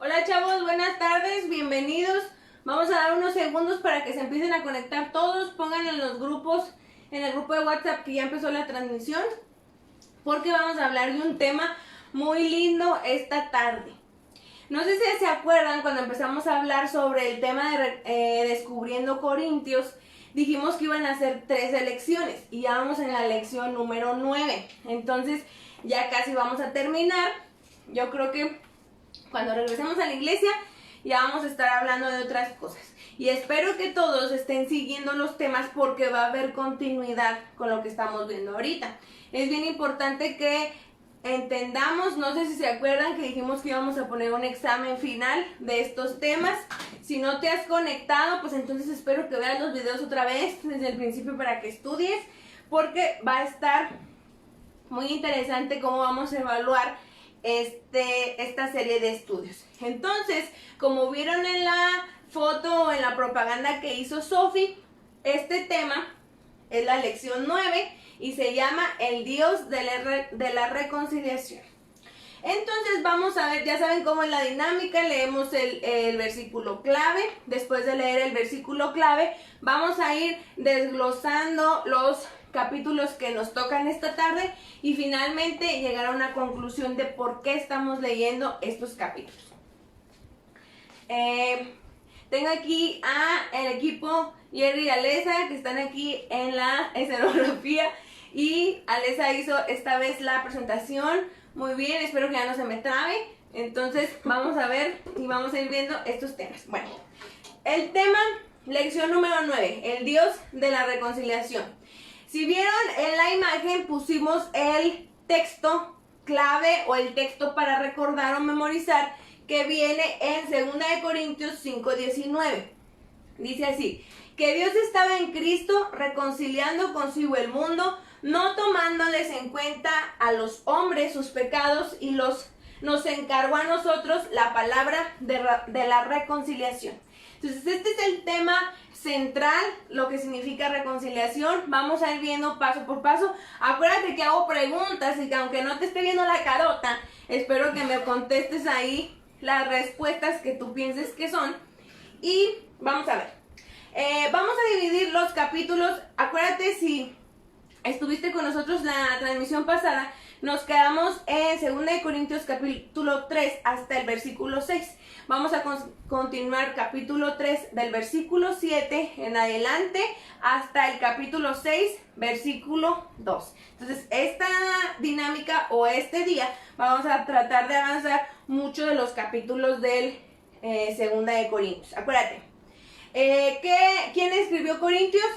Hola chavos, buenas tardes, bienvenidos. Vamos a dar unos segundos para que se empiecen a conectar todos. Pongan en los grupos, en el grupo de WhatsApp que ya empezó la transmisión, porque vamos a hablar de un tema muy lindo esta tarde. No sé si se acuerdan cuando empezamos a hablar sobre el tema de Descubriendo Corintios. Dijimos que iban a ser 3 lecciones y ya vamos en la lección número 9. Entonces ya casi vamos a terminar. Yo creo que cuando regresemos a la iglesia ya vamos a estar hablando de otras cosas. Y espero que todos estén siguiendo los temas porque va a haber continuidad con lo que estamos viendo ahorita. Es bien importante que entendamos, no sé si se acuerdan que dijimos que íbamos a poner un examen final de estos temas. Si no te has conectado, pues entonces espero que veas los videos otra vez desde el principio para que estudies, porque va a estar muy interesante cómo vamos a evaluar esta serie de estudios. Entonces, como vieron en la foto o en la propaganda que hizo Sofi, este tema es la lección 9 y se llama El Dios de la Reconciliación. Entonces vamos a ver, ya saben cómo es la dinámica. Leemos el versículo clave. Después de leer el versículo clave, vamos a ir desglosando los capítulos que nos tocan esta tarde y finalmente llegar a una conclusión de por qué estamos leyendo estos capítulos. Tengo aquí a el equipo Jerry y Alesa, que están aquí en la escenografía, y Alesa hizo esta vez la presentación muy bien. Espero que ya no se me trabe. Entonces vamos a ver y vamos a ir viendo estos temas. Bueno, el tema, lección número 9, el Dios de la reconciliación. Si vieron en la imagen, pusimos el texto clave o el texto para recordar o memorizar, que viene en 2 Corintios 5:19. Dice así: que Dios estaba en Cristo reconciliando consigo el mundo, no tomándoles en cuenta a los hombres sus pecados, y nos encargó a nosotros la palabra de la reconciliación. Entonces este es el tema central, lo que significa reconciliación. Vamos a ir viendo paso por paso. Acuérdate que hago preguntas y que aunque no te esté viendo la carota, espero que me contestes ahí las respuestas que tú pienses que son. Y vamos a ver. Vamos a dividir los capítulos. Acuérdate, si estuviste con nosotros la transmisión pasada, nos quedamos en 2 Corintios capítulo 3 hasta el versículo 6. Vamos a continuar capítulo 3 del versículo 7 en adelante hasta el capítulo 6, versículo 2. Entonces, esta dinámica o este día vamos a tratar de avanzar mucho de los capítulos del 2 Corintios. Acuérdate. ¿Quién escribió Corintios?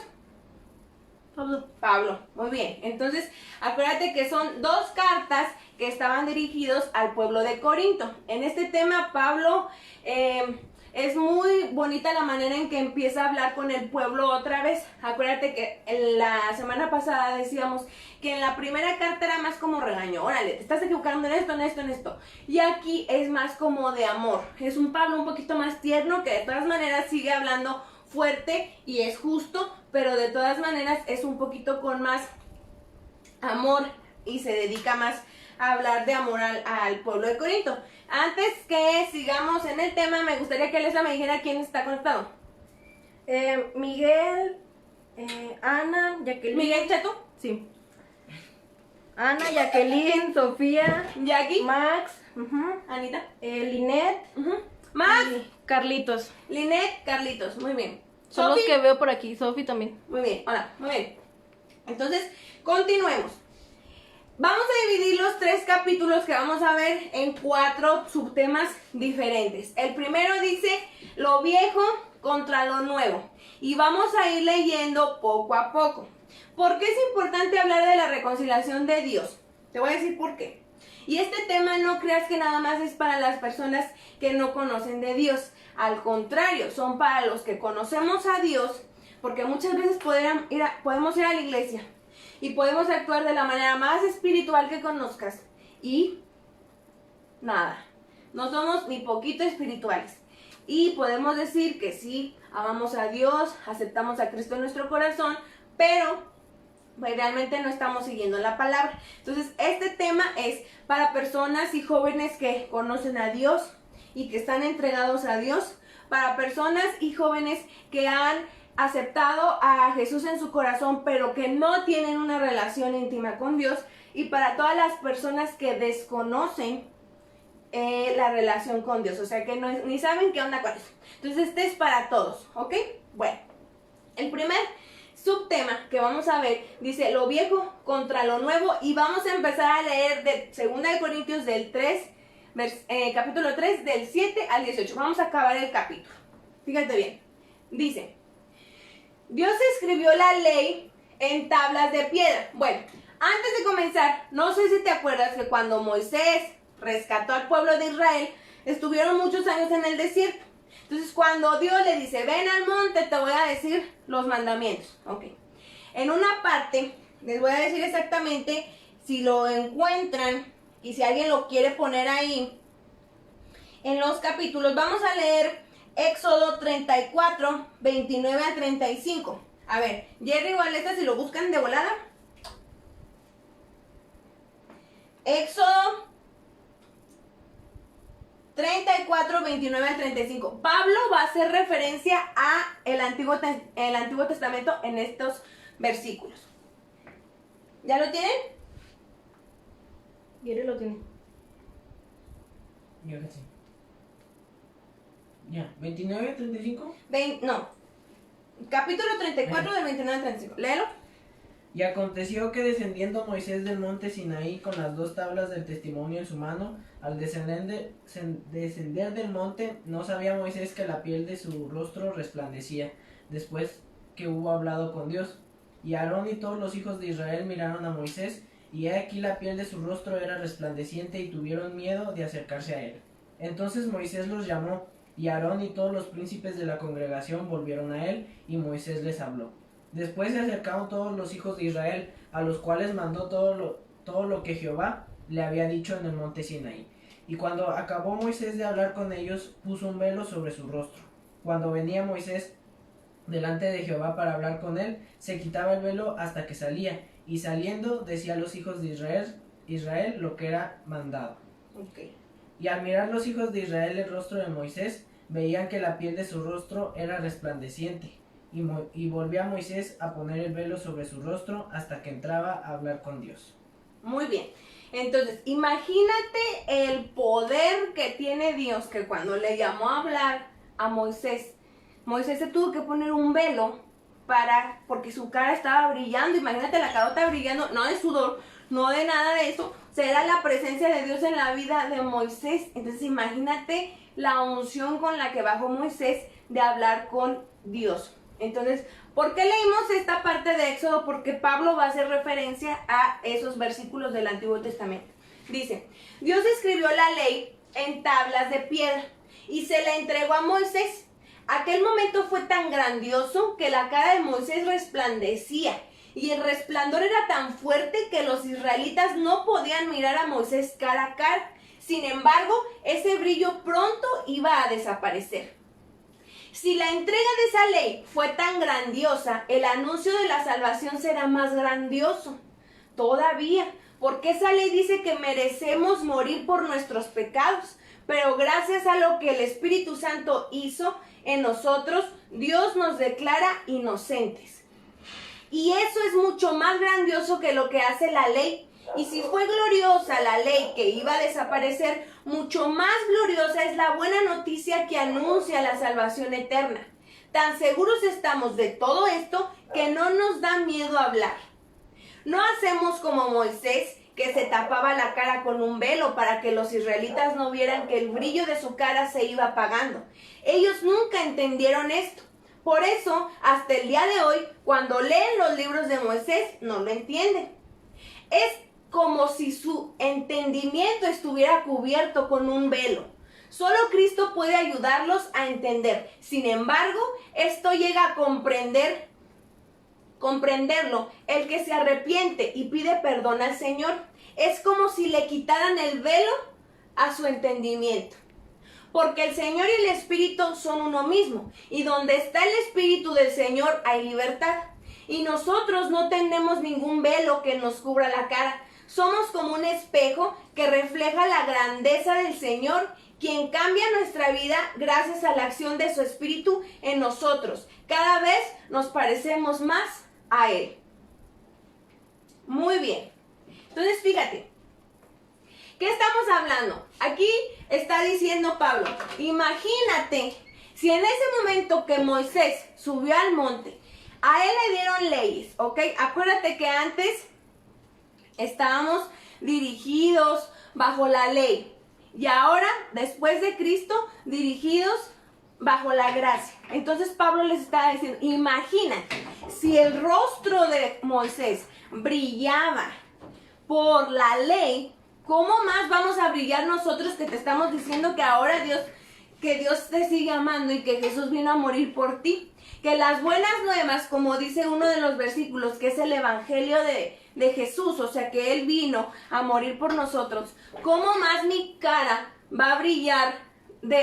Pablo, muy bien. Entonces, acuérdate que son 2 cartas que estaban dirigidos al pueblo de Corinto. En este tema, Pablo, es muy bonita la manera en que empieza a hablar con el pueblo otra vez. Acuérdate que en la semana pasada decíamos que en la primera carta era más como regaño. Órale, te estás equivocando en esto, en esto, en esto. Y aquí es más como de amor. Es un Pablo un poquito más tierno, que de todas maneras sigue hablando fuerte y es justo, pero de todas maneras es un poquito con más amor y se dedica más a hablar de amor al pueblo de Corinto. Antes que sigamos en el tema, me gustaría que Alesa me dijera quién está conectado. Miguel, Ana, Jacqueline. ¿Miguel Cheto? Sí. Ana, Jacqueline, Sofía, Jackie, Max, Anita, Linet, Max, y Carlitos. Linet, Carlitos, muy bien. Son los Sofi, que veo por aquí. Sofi también. muy bien, hola, muy bien. Entonces, continuemos. Vamos a dividir los 3 capítulos que vamos a ver en 4 subtemas diferentes. El primero dice lo viejo contra lo nuevo. Y vamos a ir leyendo poco a poco. ¿Por qué es importante hablar de la reconciliación de Dios? Te voy a decir por qué. Y este tema no creas que nada más es para las personas que no conocen de Dios. Al contrario, son para los que conocemos a Dios, porque muchas veces podemos ir a la iglesia y podemos actuar de la manera más espiritual que conozcas y nada, no somos ni poquito espirituales. Y podemos decir que sí, amamos a Dios, aceptamos a Cristo en nuestro corazón, pero pues realmente no estamos siguiendo la palabra. Entonces este tema es para personas y jóvenes que conocen a Dios y que están entregados a Dios, para personas y jóvenes que han aceptado a Jesús en su corazón, pero que no tienen una relación íntima con Dios, y para todas las personas que desconocen la relación con Dios, o sea que ni saben qué onda con eso. Entonces este es para todos, ¿ok? Bueno, el primer subtema que vamos a ver dice lo viejo contra lo nuevo, y vamos a empezar a leer de 2 Corintios del 3, capítulo 3 del 7 al 18. Vamos a acabar el capítulo. Fíjate bien. Dice: Dios escribió la ley en tablas de piedra. Bueno, antes de comenzar, no sé si te acuerdas que cuando Moisés rescató al pueblo de Israel, estuvieron muchos años en el desierto. Entonces cuando Dios le dice, ven al monte, te voy a decir los mandamientos. Ok. En una parte, les voy a decir exactamente, si lo encuentran y si alguien lo quiere poner ahí, en los capítulos, vamos a leer Éxodo 34, 29 a 35. A ver, Jerry o Alessa, si lo buscan de volada. Éxodo 34, 29 al 35. Pablo va a hacer referencia a el Antiguo Testamento en estos versículos. ¿Ya lo tienen? Jerry lo tiene. Yo sí. Ya, 29, 35. No. Capítulo 34 del 29 al 35. Léelo. Y aconteció que descendiendo Moisés del monte Sinaí con las 2 tablas del testimonio en su mano, al descender del monte, no sabía Moisés que la piel de su rostro resplandecía, después que hubo hablado con Dios. Y Aarón y todos los hijos de Israel miraron a Moisés, y he aquí la piel de su rostro era resplandeciente, y tuvieron miedo de acercarse a él. Entonces Moisés los llamó, y Aarón y todos los príncipes de la congregación volvieron a él, y Moisés les habló. Después se acercaron todos los hijos de Israel, a los cuales mandó todo lo que Jehová le había dicho en el monte Sinaí. Y cuando acabó Moisés de hablar con ellos, puso un velo sobre su rostro. Cuando venía Moisés delante de Jehová para hablar con él, se quitaba el velo hasta que salía, y saliendo decía a los hijos de Israel lo que era mandado. Okay. Y al mirar los hijos de Israel el rostro de Moisés, veían que la piel de su rostro era resplandeciente. Y volvía Moisés a poner el velo sobre su rostro hasta que entraba a hablar con Dios. Muy bien. Entonces, imagínate el poder que tiene Dios, que cuando le llamó a hablar a Moisés, Moisés se tuvo que poner un velo porque su cara estaba brillando. Imagínate la carota brillando, no de sudor, no de nada de eso. O sea, era la presencia de Dios en la vida de Moisés. Entonces, imagínate la unción con la que bajó Moisés de hablar con Dios. Entonces, ¿por qué leímos esta parte de Éxodo? Porque Pablo va a hacer referencia a esos versículos del Antiguo Testamento. Dice, Dios escribió la ley en tablas de piedra y se la entregó a Moisés. Aquel momento fue tan grandioso que la cara de Moisés resplandecía, y el resplandor era tan fuerte que los israelitas no podían mirar a Moisés cara a cara. Sin embargo, ese brillo pronto iba a desaparecer. Si la entrega de esa ley fue tan grandiosa, el anuncio de la salvación será más grandioso todavía, porque esa ley dice que merecemos morir por nuestros pecados, pero gracias a lo que el Espíritu Santo hizo en nosotros, Dios nos declara inocentes. Y eso es mucho más grandioso que lo que hace la ley. Y si fue gloriosa la ley que iba a desaparecer, mucho más gloriosa es la buena noticia que anuncia la salvación eterna. Tan seguros estamos de todo esto que no nos da miedo hablar. No hacemos como Moisés, que se tapaba la cara con un velo para que los israelitas no vieran que el brillo de su cara se iba apagando. Ellos nunca entendieron esto. Por eso, hasta el día de hoy, cuando leen los libros de Moisés, no lo entienden. Es como si su entendimiento estuviera cubierto con un velo. Solo Cristo puede ayudarlos a entender. Sin embargo, esto llega a comprenderlo. El que se arrepiente y pide perdón al Señor, es como si le quitaran el velo a su entendimiento. Porque el Señor y el Espíritu son uno mismo, y donde está el Espíritu del Señor hay libertad. Y nosotros no tenemos ningún velo que nos cubra la cara. somos como un espejo que refleja la grandeza del Señor, quien cambia nuestra vida gracias a la acción de su Espíritu en nosotros. Cada vez nos parecemos más a Él. Muy bien. Entonces, fíjate. ¿Qué estamos hablando? Aquí está diciendo Pablo, imagínate si en ese momento que Moisés subió al monte, a él le dieron leyes, ¿ok? Acuérdate que antes estábamos dirigidos bajo la ley y ahora, después de Cristo, dirigidos bajo la gracia. Entonces Pablo les estaba diciendo, imagínate si el rostro de Moisés brillaba por la ley, ¿cómo más vamos a brillar nosotros que te estamos diciendo que ahora que Dios te sigue amando y que Jesús vino a morir por ti? Que las buenas nuevas, como dice uno de los versículos, que es el evangelio de Jesús, o sea que Él vino a morir por nosotros, ¿cómo más mi cara va a brillar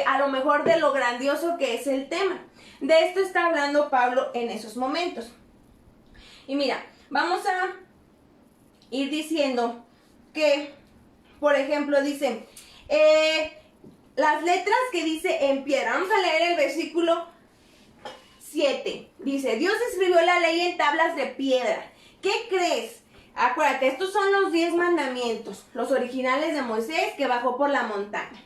a lo mejor de lo grandioso que es el tema? De esto está hablando Pablo en esos momentos. Y mira, vamos a ir diciendo que, por ejemplo, dice, las letras que dice en piedra. Vamos a leer el versículo 7. Dice, Dios escribió la ley en tablas de piedra. ¿Qué crees? Acuérdate, estos son los 10 mandamientos, los originales de Moisés que bajó por la montaña.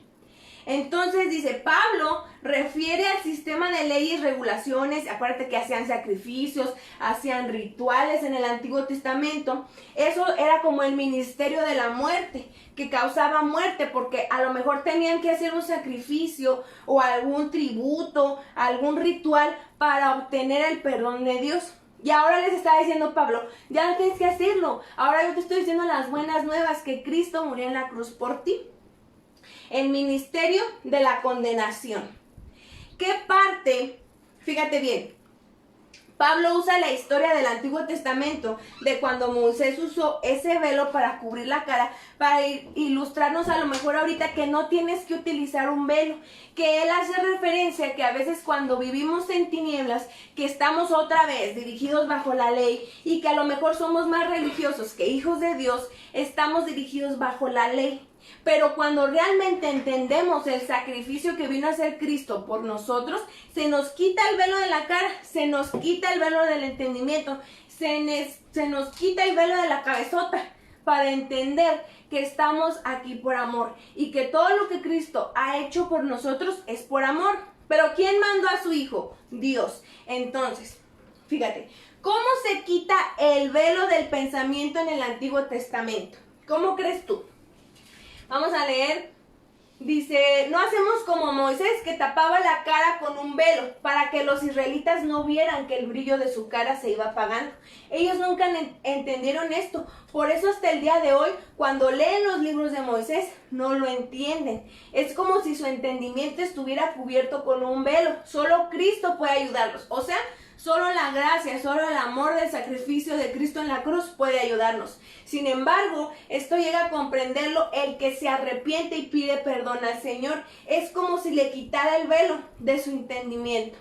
Entonces dice, Pablo refiere al sistema de leyes, regulaciones. Acuérdate que hacían sacrificios, hacían rituales en el Antiguo Testamento. Eso era como el ministerio de la muerte, que causaba muerte, porque a lo mejor tenían que hacer un sacrificio o algún tributo, algún ritual para obtener el perdón de Dios. Y ahora les está diciendo Pablo, ya no tienes que hacerlo. Ahora yo te estoy diciendo las buenas nuevas, que Cristo murió en la cruz por ti. El ministerio de la condenación. ¿Qué parte? Fíjate bien. Pablo usa la historia del Antiguo Testamento de cuando Moisés usó ese velo para cubrir la cara, para ilustrarnos a lo mejor ahorita que no tienes que utilizar un velo, que él hace referencia que a veces cuando vivimos en tinieblas, que estamos otra vez dirigidos bajo la ley y que a lo mejor somos más religiosos que hijos de Dios, estamos dirigidos bajo la ley. Pero cuando realmente entendemos el sacrificio que vino a hacer Cristo por nosotros, se nos quita el velo de la cara, se nos quita el velo del entendimiento, se nos quita el velo de la cabezota para entender que estamos aquí por amor y que todo lo que Cristo ha hecho por nosotros es por amor. Pero ¿quién mandó a su Hijo? Dios. Entonces, fíjate, ¿cómo se quita el velo del pensamiento en el Antiguo Testamento? ¿Cómo crees tú? Vamos a leer, dice, no hacemos como Moisés que tapaba la cara con un velo para que los israelitas no vieran que el brillo de su cara se iba apagando. Ellos nunca entendieron esto, por eso hasta el día de hoy, cuando leen los libros de Moisés, no lo entienden. Es como si su entendimiento estuviera cubierto con un velo. Solo Cristo puede ayudarlos, o sea, solo la gracia, solo el amor del sacrificio de Cristo en la cruz puede ayudarnos. Sin embargo, esto llega a comprenderlo el que se arrepiente y pide perdón al Señor. Es como si le quitara el velo de su entendimiento.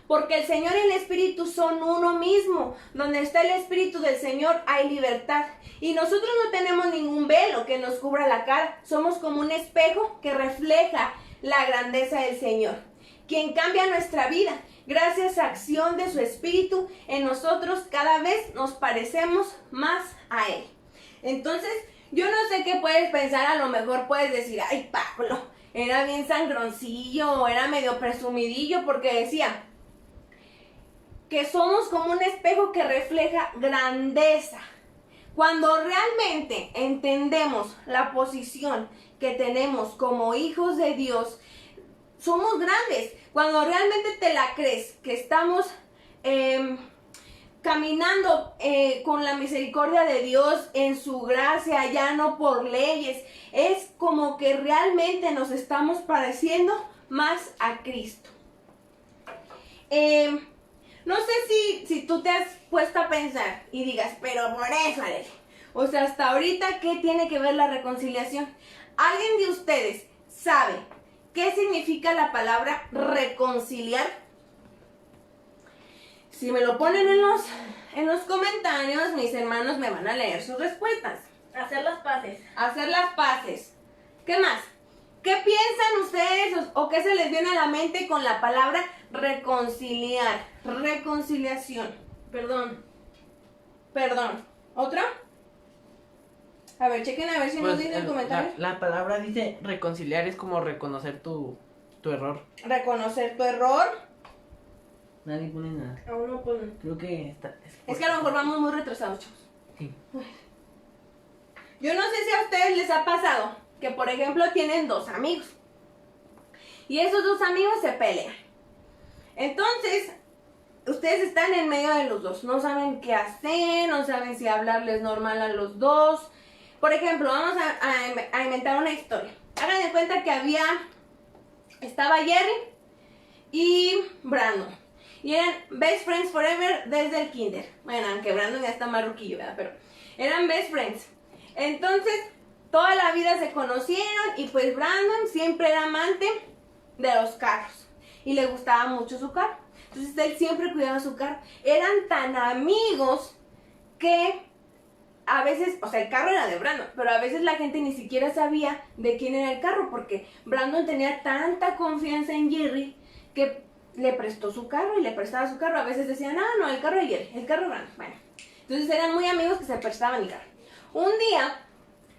Porque el Señor y el Espíritu son uno mismo. Donde está el Espíritu del Señor hay libertad. Y nosotros no tenemos ningún velo que nos cubra la cara. Somos como un espejo que refleja la grandeza del Señor, quien cambia nuestra vida. Gracias a acción de su Espíritu en nosotros, cada vez nos parecemos más a Él. Entonces, yo no sé qué puedes pensar, a lo mejor puedes decir, ay, Pablo, era bien sangroncillo, era medio presumidillo, porque decía que somos como un espejo que refleja grandeza. Cuando realmente entendemos la posición que tenemos como hijos de Dios, somos grandes. Cuando realmente te la crees, que estamos caminando con la misericordia de Dios en su gracia, ya no por leyes, es como que realmente nos estamos pareciendo más a Cristo. No sé si tú te has puesto a pensar y digas, pero por eso, Ale, o sea, hasta ahorita, ¿qué tiene que ver la reconciliación? ¿Alguien de ustedes sabe qué significa la palabra reconciliar? Si me lo ponen en los comentarios, mis hermanos me van a leer sus respuestas. Hacer las paces. Hacer las paces. ¿Qué más? ¿Qué piensan ustedes o qué se les viene a la mente con la palabra reconciliar? Reconciliación. Perdón. Perdón. ¿Otra? A ver, chequen a ver si nos dice el comentario. La palabra dice reconciliar, es como reconocer tu error. Reconocer tu error. Nadie pone nada. Aún no puedo. Creo que está. Es que a lo mejor vamos muy retrasados, chavos. Sí. Yo no sé si a ustedes les ha pasado que, por ejemplo, tienen dos amigos. Y esos dos amigos se pelean. Entonces, ustedes están en medio de los dos. No saben qué hacer, no saben si hablarles normal a los dos. Por ejemplo, vamos a inventar una historia. Hagan de cuenta que estaba Jerry y Brandon. Y eran best friends forever desde el kinder. Bueno, aunque Brandon ya está más ruquillo, ¿verdad? Pero eran best friends. Entonces, toda la vida se conocieron y pues Brandon siempre era amante de los carros. Y le gustaba mucho su carro. Entonces, él siempre cuidaba su carro. Eran tan amigos que a veces, o sea, el carro era de Brandon, pero a veces la gente ni siquiera sabía de quién era el carro, porque Brandon tenía tanta confianza en Jerry que le prestó su carro y le prestaba su carro. A veces decían, ah, no, el carro de Jerry, el carro de Brandon. Bueno, entonces eran muy amigos que se prestaban el carro. Un día,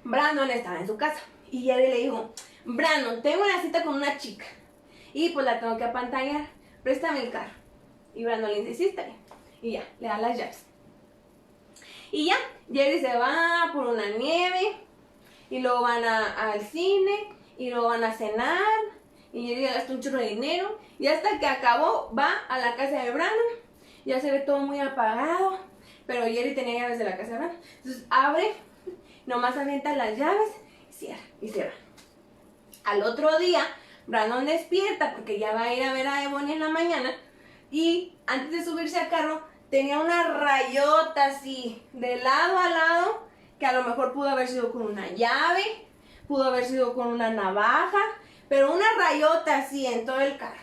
Brandon estaba en su casa y Jerry le dijo, Brandon, tengo una cita con una chica y pues la tengo que apantallar, préstame el carro. Y Brandon le dice, sí, está bien. Y ya, le da las llaves. Y ya, Jerry se va por una nieve y luego van al cine y luego van a cenar y Jerry gasta un chorro de dinero y hasta que acabó va a la casa de Brandon. Ya se ve todo muy apagado, pero Jerry tenía llaves de la casa de Brandon. Entonces abre, nomás avienta las llaves y cierra y se va. Al otro día, Brandon despierta porque ya va a ir a ver a Ebony en la mañana y antes de subirse al carro tenía una rayota así, de lado a lado, que a lo mejor pudo haber sido con una llave, pudo haber sido con una navaja, pero una rayota así en todo el carro.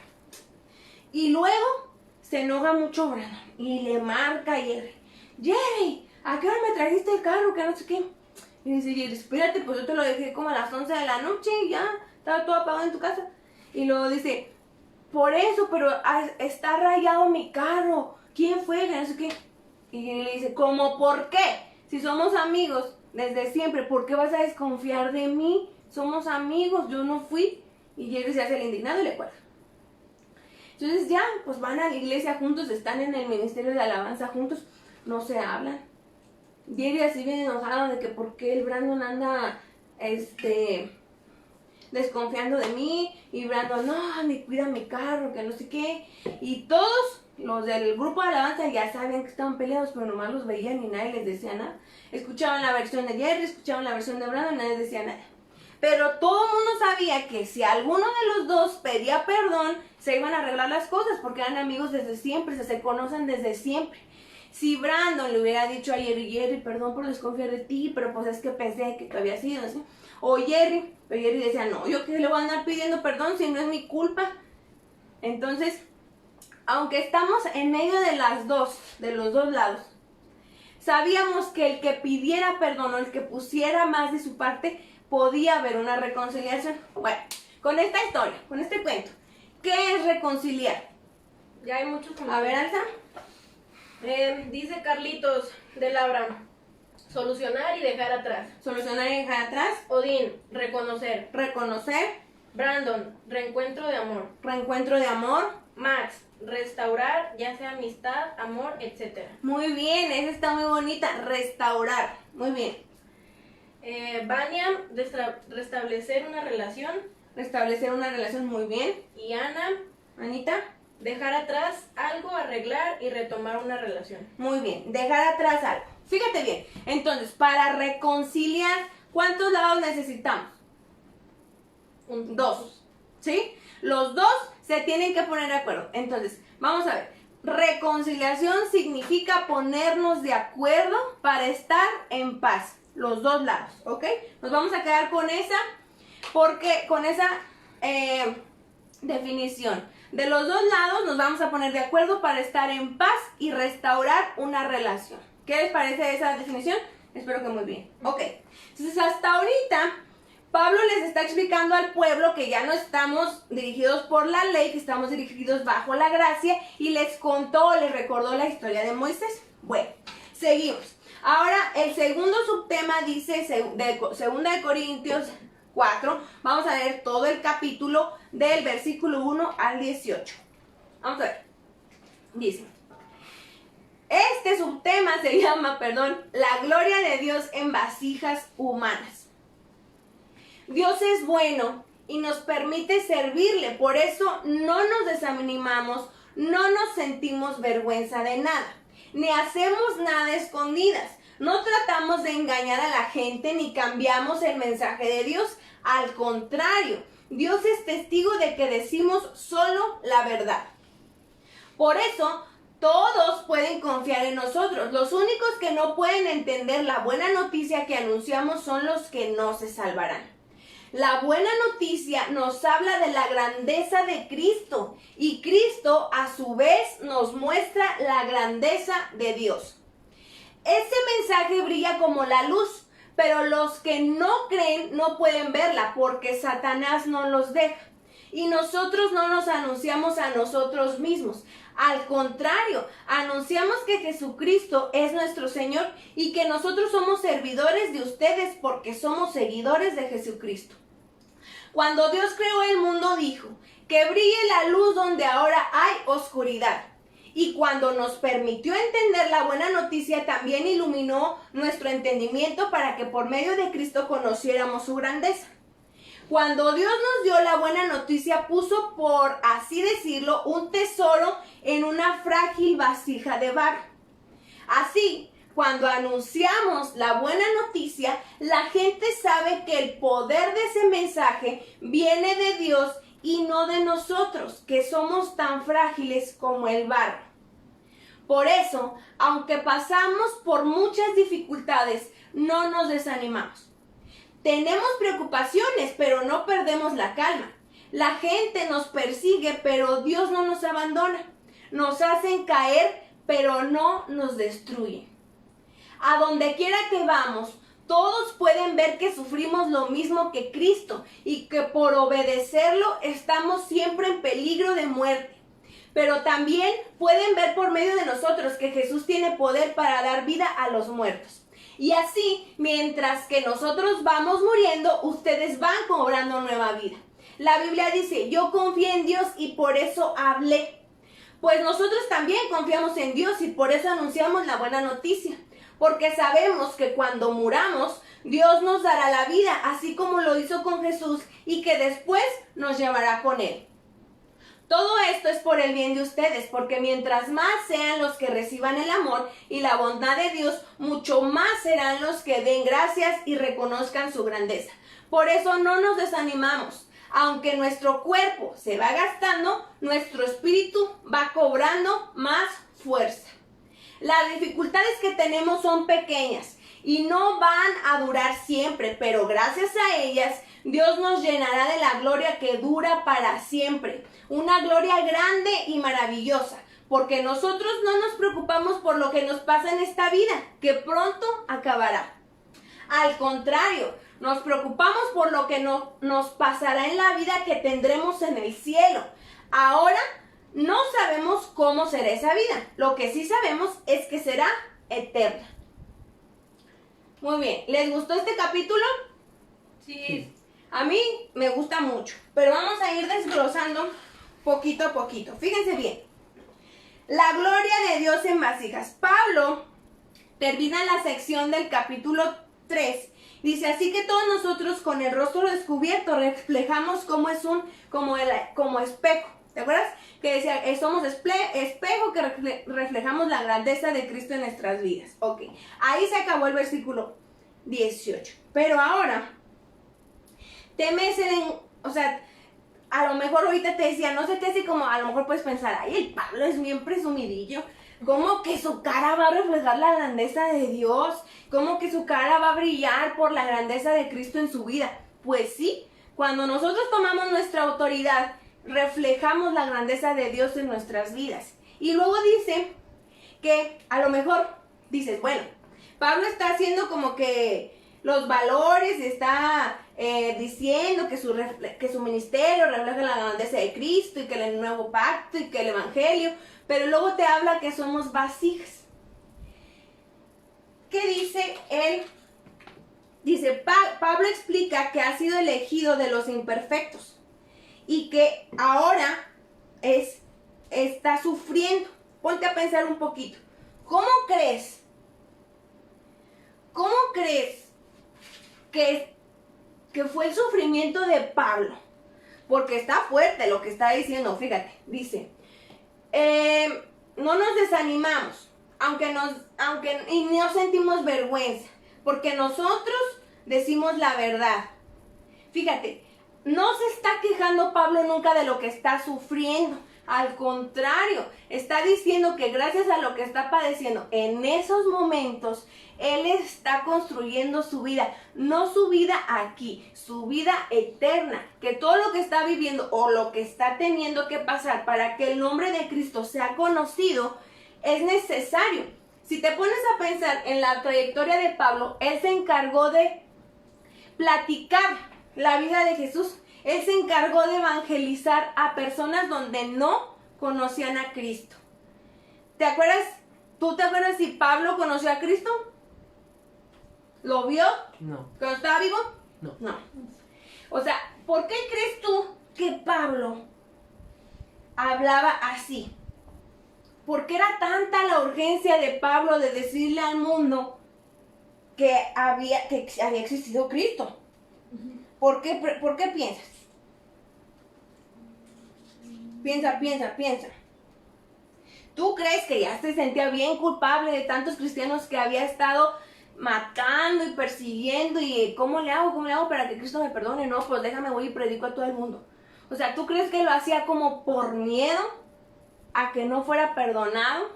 Y luego se enoja mucho Brandon y le marca a Jerry. Jerry, ¿a qué hora me trajiste el carro? Que no sé qué. Y dice Jerry, espérate, pues yo te lo dejé como a las 11 de la noche y ya, estaba todo apagado en tu casa. Y luego dice, por eso, pero está rayado mi carro. ¿Quién fue? Que no sé qué. Y Jerry le dice, ¿cómo por qué? Si somos amigos desde siempre, ¿por qué vas a desconfiar de mí? Somos amigos, yo no fui. Y Jerry se hace el indignado y le cuelga. Entonces ya, pues van a la iglesia juntos, están en el ministerio de alabanza juntos, no se hablan. Jerry así bien enojado de que por qué el Brandon anda, desconfiando de mí, y Brandon, no, ni cuida mi carro, que no sé qué. Y todos los del grupo de alabanza ya sabían que estaban peleados, pero nomás los veían y nadie les decía nada. Escuchaban la versión de Jerry, escuchaban la versión de Brandon y nadie les decía nada. Pero todo el mundo sabía que si alguno de los dos pedía perdón, se iban a arreglar las cosas, porque eran amigos desde siempre, se conocen desde siempre. Si Brandon le hubiera dicho a Jerry, perdón por desconfiar de ti, pero pues es que pensé que tú habías sido así. O Jerry, pero Jerry decía, no, yo que le voy a andar pidiendo perdón si no es mi culpa. Entonces, aunque estamos en medio de los dos lados, sabíamos que el que pidiera perdón o el que pusiera más de su parte, podía haber una reconciliación. Bueno, con esta historia, con este cuento, ¿qué es reconciliar? Ya hay muchos A ver, Alza. Dice Carlitos de Labra, solucionar y dejar atrás. Solucionar y dejar atrás. Odín, reconocer. Reconocer. Brandon, reencuentro de amor. Reencuentro de amor. Max, restaurar, ya sea amistad, amor, etc. Muy bien, esa está muy bonita. Restaurar. Muy bien. Vania, restablecer una relación. Restablecer una relación. Muy bien. Y Ana, Anita. dejar atrás algo, arreglar y retomar una relación. Muy bien, dejar atrás algo. Fíjate bien. Entonces, para reconciliar, ¿cuántos lados necesitamos? Dos. ¿Sí? Los dos se tienen que poner de acuerdo. Entonces, vamos a ver. Reconciliación significa ponernos de acuerdo para estar en paz. Los dos lados, ¿ok? Nos vamos a quedar con esa, porque con esa definición. De los dos lados nos vamos a poner de acuerdo para estar en paz y restaurar una relación. ¿Qué les parece esa definición? Espero que muy bien. Ok, entonces hasta ahorita Pablo les está explicando al pueblo que ya no estamos dirigidos por la ley, que estamos dirigidos bajo la gracia, y les contó, les recordó la historia de Moisés. Bueno, seguimos. Ahora el segundo subtema dice, segunda de Corintios 4, vamos a leer todo el capítulo del versículo 1 al 18. Vamos a ver. Dice, este subtema se llama, la gloria de Dios en vasijas humanas. Dios es bueno y nos permite servirle, por eso no nos desanimamos, no nos sentimos vergüenza de nada, ni hacemos nada a escondidas, no tratamos de engañar a la gente ni cambiamos el mensaje de Dios, al contrario, Dios es testigo de que decimos solo la verdad. Por eso, todos pueden confiar en nosotros. Los únicos que no pueden entender la buena noticia que anunciamos son los que no se salvarán. La buena noticia nos habla de la grandeza de Cristo y Cristo a su vez nos muestra la grandeza de Dios. Ese mensaje brilla como la luz, pero los que no creen no pueden verla porque Satanás no los deja. Y nosotros no nos anunciamos a nosotros mismos. Al contrario, anunciamos que Jesucristo es nuestro Señor y que nosotros somos servidores de ustedes porque somos seguidores de Jesucristo. Cuando Dios creó el mundo dijo, que brille la luz donde ahora hay oscuridad. Y cuando nos permitió entender la buena noticia, también iluminó nuestro entendimiento para que por medio de Cristo conociéramos su grandeza. Cuando Dios nos dio la buena noticia, puso, por así decirlo, un tesoro en una frágil vasija de barro. Así, cuando anunciamos la buena noticia, la gente sabe que el poder de ese mensaje viene de Dios y no de nosotros, que somos tan frágiles como el barro. Por eso, aunque pasamos por muchas dificultades, no nos desanimamos. Tenemos preocupaciones, pero no perdemos la calma. La gente nos persigue, pero Dios no nos abandona. Nos hacen caer, pero no nos destruyen. A donde quiera que vamos, todos pueden ver que sufrimos lo mismo que Cristo y que por obedecerlo estamos siempre en peligro de muerte. Pero también pueden ver por medio de nosotros que Jesús tiene poder para dar vida a los muertos. Y así, mientras que nosotros vamos muriendo, ustedes van cobrando nueva vida. La Biblia dice, yo confié en Dios y por eso hablé. Pues nosotros también confiamos en Dios y por eso anunciamos la buena noticia. Porque sabemos que cuando muramos, Dios nos dará la vida, así como lo hizo con Jesús, y que después nos llevará con Él. Todo esto es por el bien de ustedes, porque mientras más sean los que reciban el amor y la bondad de Dios, mucho más serán los que den gracias y reconozcan su grandeza. Por eso no nos desanimamos. Aunque nuestro cuerpo se va gastando, nuestro espíritu va cobrando más fuerza. Las dificultades que tenemos son pequeñas y no van a durar siempre, pero gracias a ellas, Dios nos llenará de la gloria que dura para siempre. Una gloria grande y maravillosa, porque nosotros no nos preocupamos por lo que nos pasa en esta vida, que pronto acabará. Al contrario, nos preocupamos por lo que nos pasará en la vida que tendremos en el cielo. Ahora no sabemos cómo será esa vida. Lo que sí sabemos es que será eterna. Muy bien, ¿les gustó este capítulo? Sí. A mí me gusta mucho, pero vamos a ir desglosando poquito a poquito. Fíjense bien. La gloria de Dios en vasijas. Pablo termina la sección del capítulo 3. Dice, así que todos nosotros con el rostro descubierto reflejamos como espejo. ¿Te acuerdas? Que decía, somos espejo que reflejamos la grandeza de Cristo en nuestras vidas. Ok, ahí se acabó el versículo 18. Pero ahora, a lo mejor ahorita te decía, no sé qué, así como a lo mejor puedes pensar, ay, el Pablo es bien presumidillo. ¿Cómo que su cara va a reflejar la grandeza de Dios? ¿Cómo que su cara va a brillar por la grandeza de Cristo en su vida? Pues sí, cuando nosotros tomamos nuestra autoridad, reflejamos la grandeza de Dios en nuestras vidas. Y luego dice que a lo mejor dices, bueno, Pablo está haciendo como que los valores, está diciendo que su ministerio refleja la grandeza de Cristo y que el nuevo pacto y que el evangelio, pero luego te habla que somos vasijas. ¿Qué dice él? Dice, Pablo explica que ha sido elegido de los imperfectos y que ahora está sufriendo. Ponte a pensar un poquito. ¿Cómo crees que fue el sufrimiento de Pablo? Porque está fuerte lo que está diciendo, fíjate, dice, no nos desanimamos, aunque y no sentimos vergüenza, porque nosotros decimos la verdad. Fíjate, no se está quejando Pablo nunca de lo que está sufriendo. Al contrario, está diciendo que gracias a lo que está padeciendo en esos momentos, él está construyendo su vida, no su vida aquí, su vida eterna, que todo lo que está viviendo o lo que está teniendo que pasar para que el nombre de Cristo sea conocido, es necesario. Si te pones a pensar en la trayectoria de Pablo, él se encargó de platicar la vida de Jesús. Él se encargó de evangelizar a personas donde no conocían a Cristo. ¿Te acuerdas? ¿Tú te acuerdas si Pablo conoció a Cristo? ¿Lo vio? No. ¿Cuando estaba vivo? No. No. O sea, ¿por qué crees tú que Pablo hablaba así? ¿Por qué era tanta la urgencia de Pablo de decirle al mundo que había existido Cristo? ¿Por qué piensas? Piensa. ¿Tú crees que ya se sentía bien culpable de tantos cristianos que había estado matando y persiguiendo? ¿Y cómo le hago para que Cristo me perdone? No, pues déjame, voy y predico a todo el mundo. O sea, ¿tú crees que lo hacía como por miedo a que no fuera perdonado?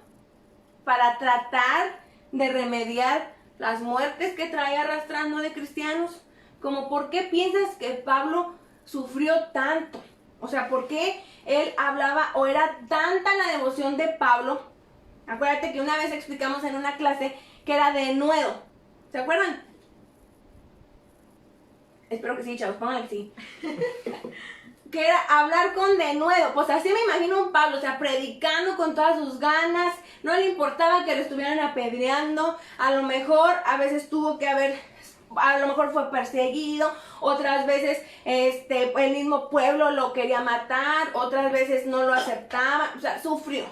Para tratar de remediar las muertes que traía arrastrando de cristianos. Como, ¿por qué piensas que Pablo sufrió tanto? O sea, ¿por qué él hablaba o era tanta la devoción de Pablo? Acuérdate que una vez explicamos en una clase que era denuedo. ¿Se acuerdan? Espero que sí, chavos, pónganle que sí. Que era hablar con denuedo. Pues así me imagino un Pablo, o sea, predicando con todas sus ganas. No le importaba que lo estuvieran apedreando. A lo mejor a veces a lo mejor fue perseguido, otras veces el mismo pueblo lo quería matar, otras veces no lo aceptaba, o sea, sufrió.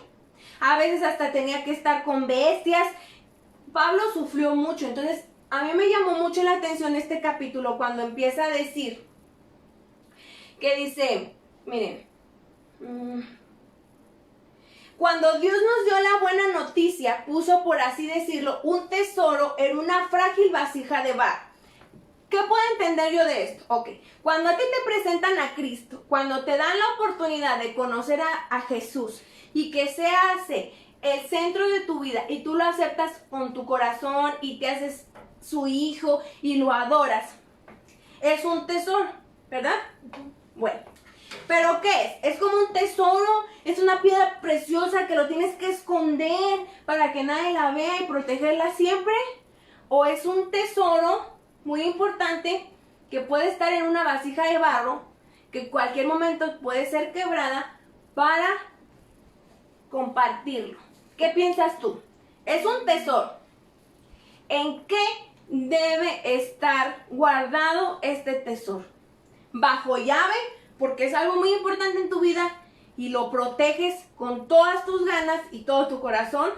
A veces hasta tenía que estar con bestias. Pablo sufrió mucho. Entonces, a mí me llamó mucho la atención este capítulo cuando empieza a decir, que dice, miren, cuando Dios nos dio la buena noticia, puso, por así decirlo, un tesoro en una frágil vasija de barro. ¿Qué puedo entender yo de esto? Ok, cuando a ti te presentan a Cristo, cuando te dan la oportunidad de conocer a Jesús y que se hace el centro de tu vida y tú lo aceptas con tu corazón y te haces su hijo y lo adoras, es un tesoro, ¿verdad? Bueno, ¿pero qué es? Es como un tesoro, es una piedra preciosa que lo tienes que esconder para que nadie la vea y protegerla siempre. ¿O es un tesoro muy importante que puede estar en una vasija de barro, que en cualquier momento puede ser quebrada para compartirlo? ¿Qué piensas tú? Es un tesoro. ¿En qué debe estar guardado este tesoro? Bajo llave, porque es algo muy importante en tu vida y lo proteges con todas tus ganas y todo tu corazón,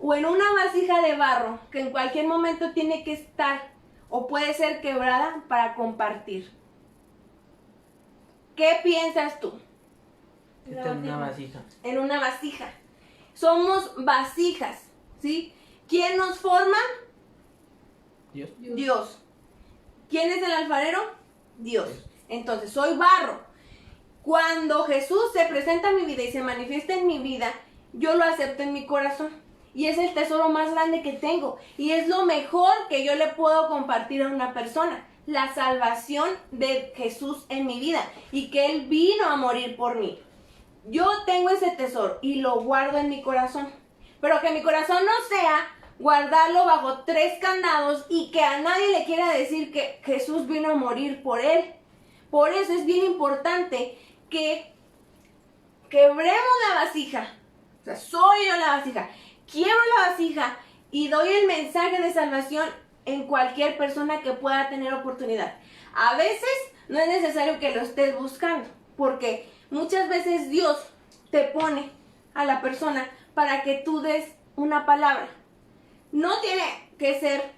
o en una vasija de barro que en cualquier momento tiene que estar o puede ser quebrada para compartir. ¿Qué piensas tú? Está en una vasija. En una vasija. Somos vasijas, ¿sí? ¿Quién nos forma? Dios. Dios. ¿Quién es el alfarero? Dios. Entonces, soy barro. Cuando Jesús se presenta en mi vida y se manifiesta en mi vida, yo lo acepto en mi corazón. Y es el tesoro más grande que tengo. Y es lo mejor que yo le puedo compartir a una persona. La salvación de Jesús en mi vida. Y que Él vino a morir por mí. Yo tengo ese tesoro y lo guardo en mi corazón. Pero que mi corazón no sea guardarlo bajo 3 candados y que a nadie le quiera decir que Jesús vino a morir por él. Por eso es bien importante que quebremos la vasija. O sea, soy yo la vasija. Quiebro la vasija y doy el mensaje de salvación en cualquier persona que pueda tener oportunidad. A veces no es necesario que lo estés buscando, porque muchas veces Dios te pone a la persona para que tú des una palabra. No tiene que ser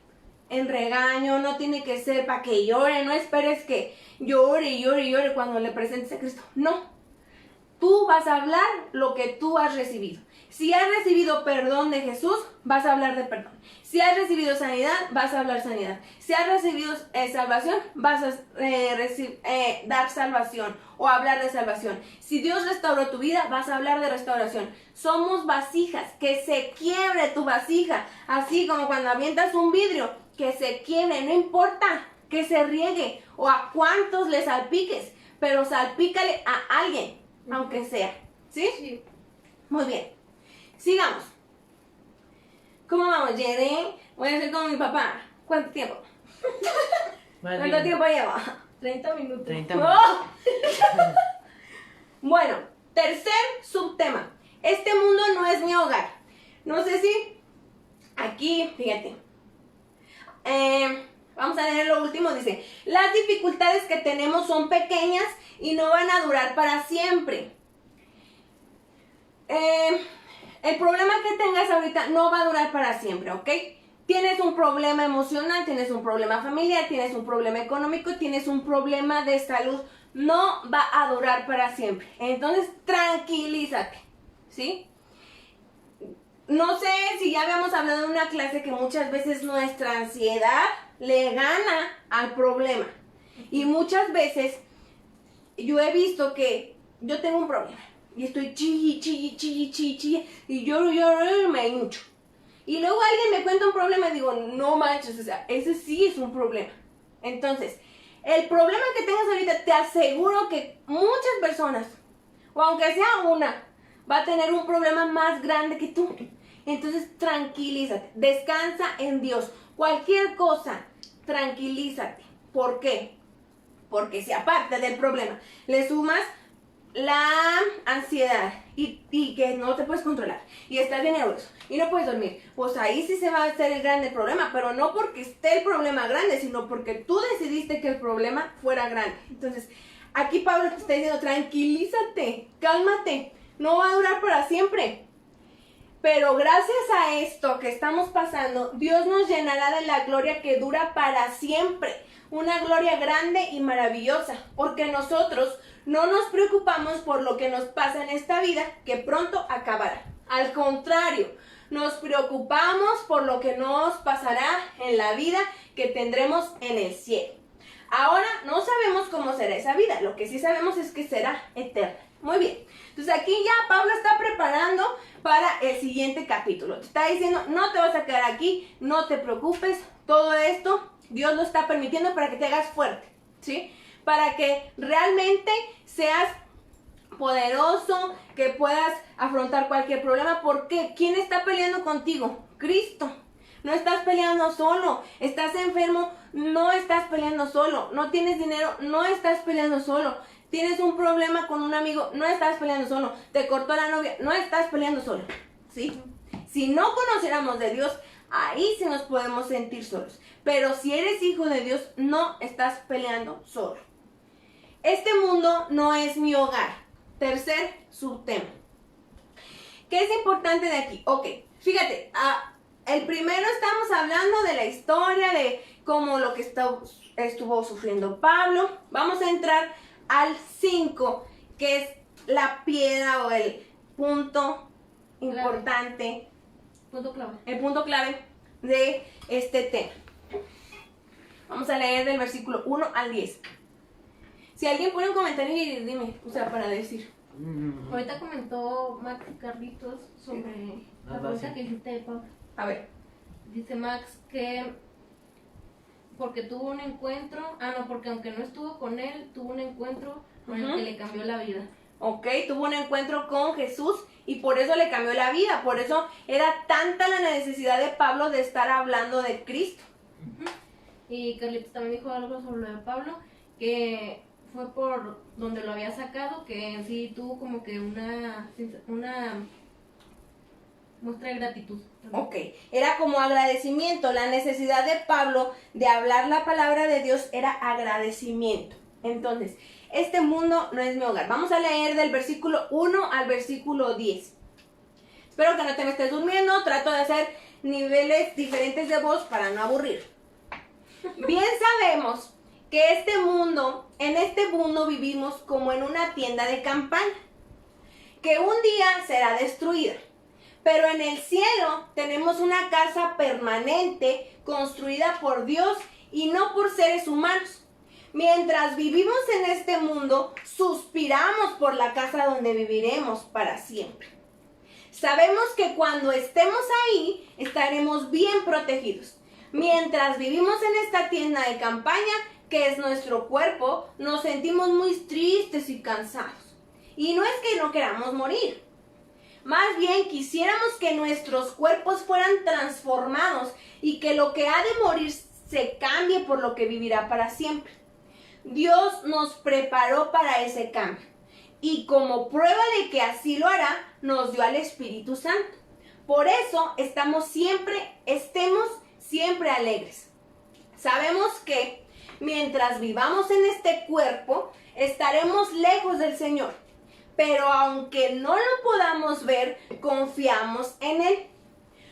en regaño, no tiene que ser para que llore, no esperes que llore y llore y llore cuando le presentes a Cristo. No, tú vas a hablar lo que tú has recibido. Si has recibido perdón de Jesús, vas a hablar de perdón. Si has recibido sanidad, vas a hablar sanidad. Si has recibido salvación, vas a dar salvación o hablar de salvación. Si Dios restauró tu vida, vas a hablar de restauración. Somos vasijas, que se quiebre tu vasija. Así como cuando avientas un vidrio, que se quiebre, no importa que se riegue o a cuántos le salpiques, pero salpícale a alguien, aunque sea. ¿Sí? Sí. Muy bien. Sigamos. ¿Cómo vamos, Jerry? Voy a hacer como mi papá. ¿Cuánto tiempo? ¿Cuánto tiempo lleva? 30 minutos. 30 minutos. ¡Oh! Bueno, tercer subtema. Este mundo no es mi hogar. No sé si aquí, fíjate. Vamos a leer lo último. Dice, las dificultades que tenemos son pequeñas y no van a durar para siempre. El problema que tengas ahorita no va a durar para siempre, ¿ok? Tienes un problema emocional, tienes un problema familiar, tienes un problema económico, tienes un problema de salud. No va a durar para siempre. Entonces, tranquilízate, ¿sí? No sé si ya habíamos hablado en una clase que muchas veces nuestra ansiedad le gana al problema. Y muchas veces yo he visto que yo tengo un problema. Y estoy chille, y lloro, y me hincho. Y luego alguien me cuenta un problema y digo, no manches, o sea, ese sí es un problema. Entonces, el problema que tengas ahorita, te aseguro que muchas personas, o aunque sea una, va a tener un problema más grande que tú. Entonces, tranquilízate, descansa en Dios. Cualquier cosa, tranquilízate. ¿Por qué? Porque si aparte del problema le sumas la ansiedad y que no te puedes controlar y estás bien nervioso y no puedes dormir, pues ahí sí se va a hacer el grande problema, pero no porque esté el problema grande, sino porque tú decidiste que el problema fuera grande. Entonces, aquí Pablo te está diciendo, tranquilízate, cálmate, no va a durar para siempre. Pero gracias a esto que estamos pasando, Dios nos llenará de la gloria que dura para siempre. Una gloria grande y maravillosa, porque nosotros no nos preocupamos por lo que nos pasa en esta vida, que pronto acabará. Al contrario, nos preocupamos por lo que nos pasará en la vida que tendremos en el cielo. Ahora no sabemos cómo será esa vida, lo que sí sabemos es que será eterna. Muy bien, entonces aquí ya Pablo está preparando para el siguiente capítulo. Te está diciendo, no te vas a quedar aquí, no te preocupes, todo esto Dios lo está permitiendo para que te hagas fuerte, ¿sí? Para que realmente seas poderoso, que puedas afrontar cualquier problema. Porque ¿quién está peleando contigo? Cristo. No estás peleando solo. Estás enfermo, no estás peleando solo. No tienes dinero, no estás peleando solo. Tienes un problema con un amigo, no estás peleando solo. Te cortó la novia, no estás peleando solo, ¿sí? Si no conociéramos de Dios, ahí sí nos podemos sentir solos. Pero si eres hijo de Dios, no estás peleando solo. Este mundo no es mi hogar. Tercer subtema. ¿Qué es importante de aquí? Ok, fíjate, el primero estamos hablando de la historia, de cómo lo que estuvo sufriendo Pablo. Vamos a entrar al 5, que es la piedra o el punto importante. Punto clave. El punto clave de este tema. Vamos a leer del versículo 1 al 10. Si alguien pone un comentario y dime, o sea, para decir. Ahorita comentó Max Carlitos sobre la pregunta que hiciste de Pablo. A ver. Dice Max que porque tuvo un encuentro, porque aunque no estuvo con él, tuvo un encuentro con el que le cambió la vida. ¿ok? Tuvo un encuentro con Jesús y por eso le cambió la vida. Por eso era tanta la necesidad de Pablo de estar hablando de Cristo. Y Carlitos también dijo algo sobre lo de Pablo, que fue por donde lo había sacado, que en sí tuvo como que una muestra de gratitud. Ok, era como agradecimiento. La necesidad de Pablo de hablar la palabra de Dios era agradecimiento. Entonces, este mundo no es mi hogar. Vamos a leer del versículo 1 al versículo 10. Espero que no te me estés durmiendo. Trato de hacer niveles diferentes de voz para no aburrir. Bien sabemos que en este mundo vivimos como en una tienda de campaña, que un día será destruida. Pero en el cielo tenemos una casa permanente construida por Dios y no por seres humanos. Mientras vivimos en este mundo, suspiramos por la casa donde viviremos para siempre. Sabemos que cuando estemos ahí, estaremos bien protegidos. Mientras vivimos en esta tienda de campaña, que es nuestro cuerpo, nos sentimos muy tristes y cansados. Y no es que no queramos morir. Más bien quisiéramos que nuestros cuerpos fueran transformados y que lo que ha de morir se cambie por lo que vivirá para siempre. Dios nos preparó para ese cambio y como prueba de que así lo hará, nos dio al Espíritu Santo. Por eso estemos siempre alegres. Sabemos que mientras vivamos en este cuerpo, estaremos lejos del Señor. Pero aunque no lo podamos ver, confiamos en Él.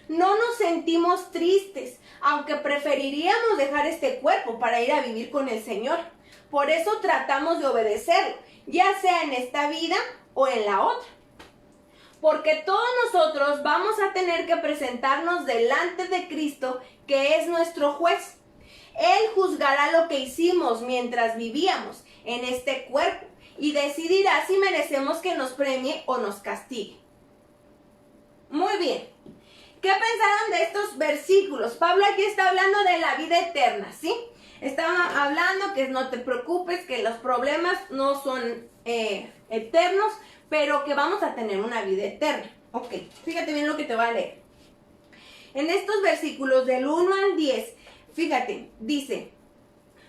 No nos sentimos tristes, aunque preferiríamos dejar este cuerpo para ir a vivir con el Señor. Por eso tratamos de obedecerlo, ya sea en esta vida o en la otra. Porque todos nosotros vamos a tener que presentarnos delante de Cristo, que es nuestro juez. Él juzgará lo que hicimos mientras vivíamos en este cuerpo y decidirá si merecemos que nos premie o nos castigue. Muy bien. ¿Qué pensaron de estos versículos? Pablo aquí está hablando de la vida eterna, ¿sí? Estaba hablando que no te preocupes, que los problemas no son eternos, pero que vamos a tener una vida eterna. Ok, fíjate bien lo que te voy a leer. En estos versículos del 1 al 10, fíjate, dice: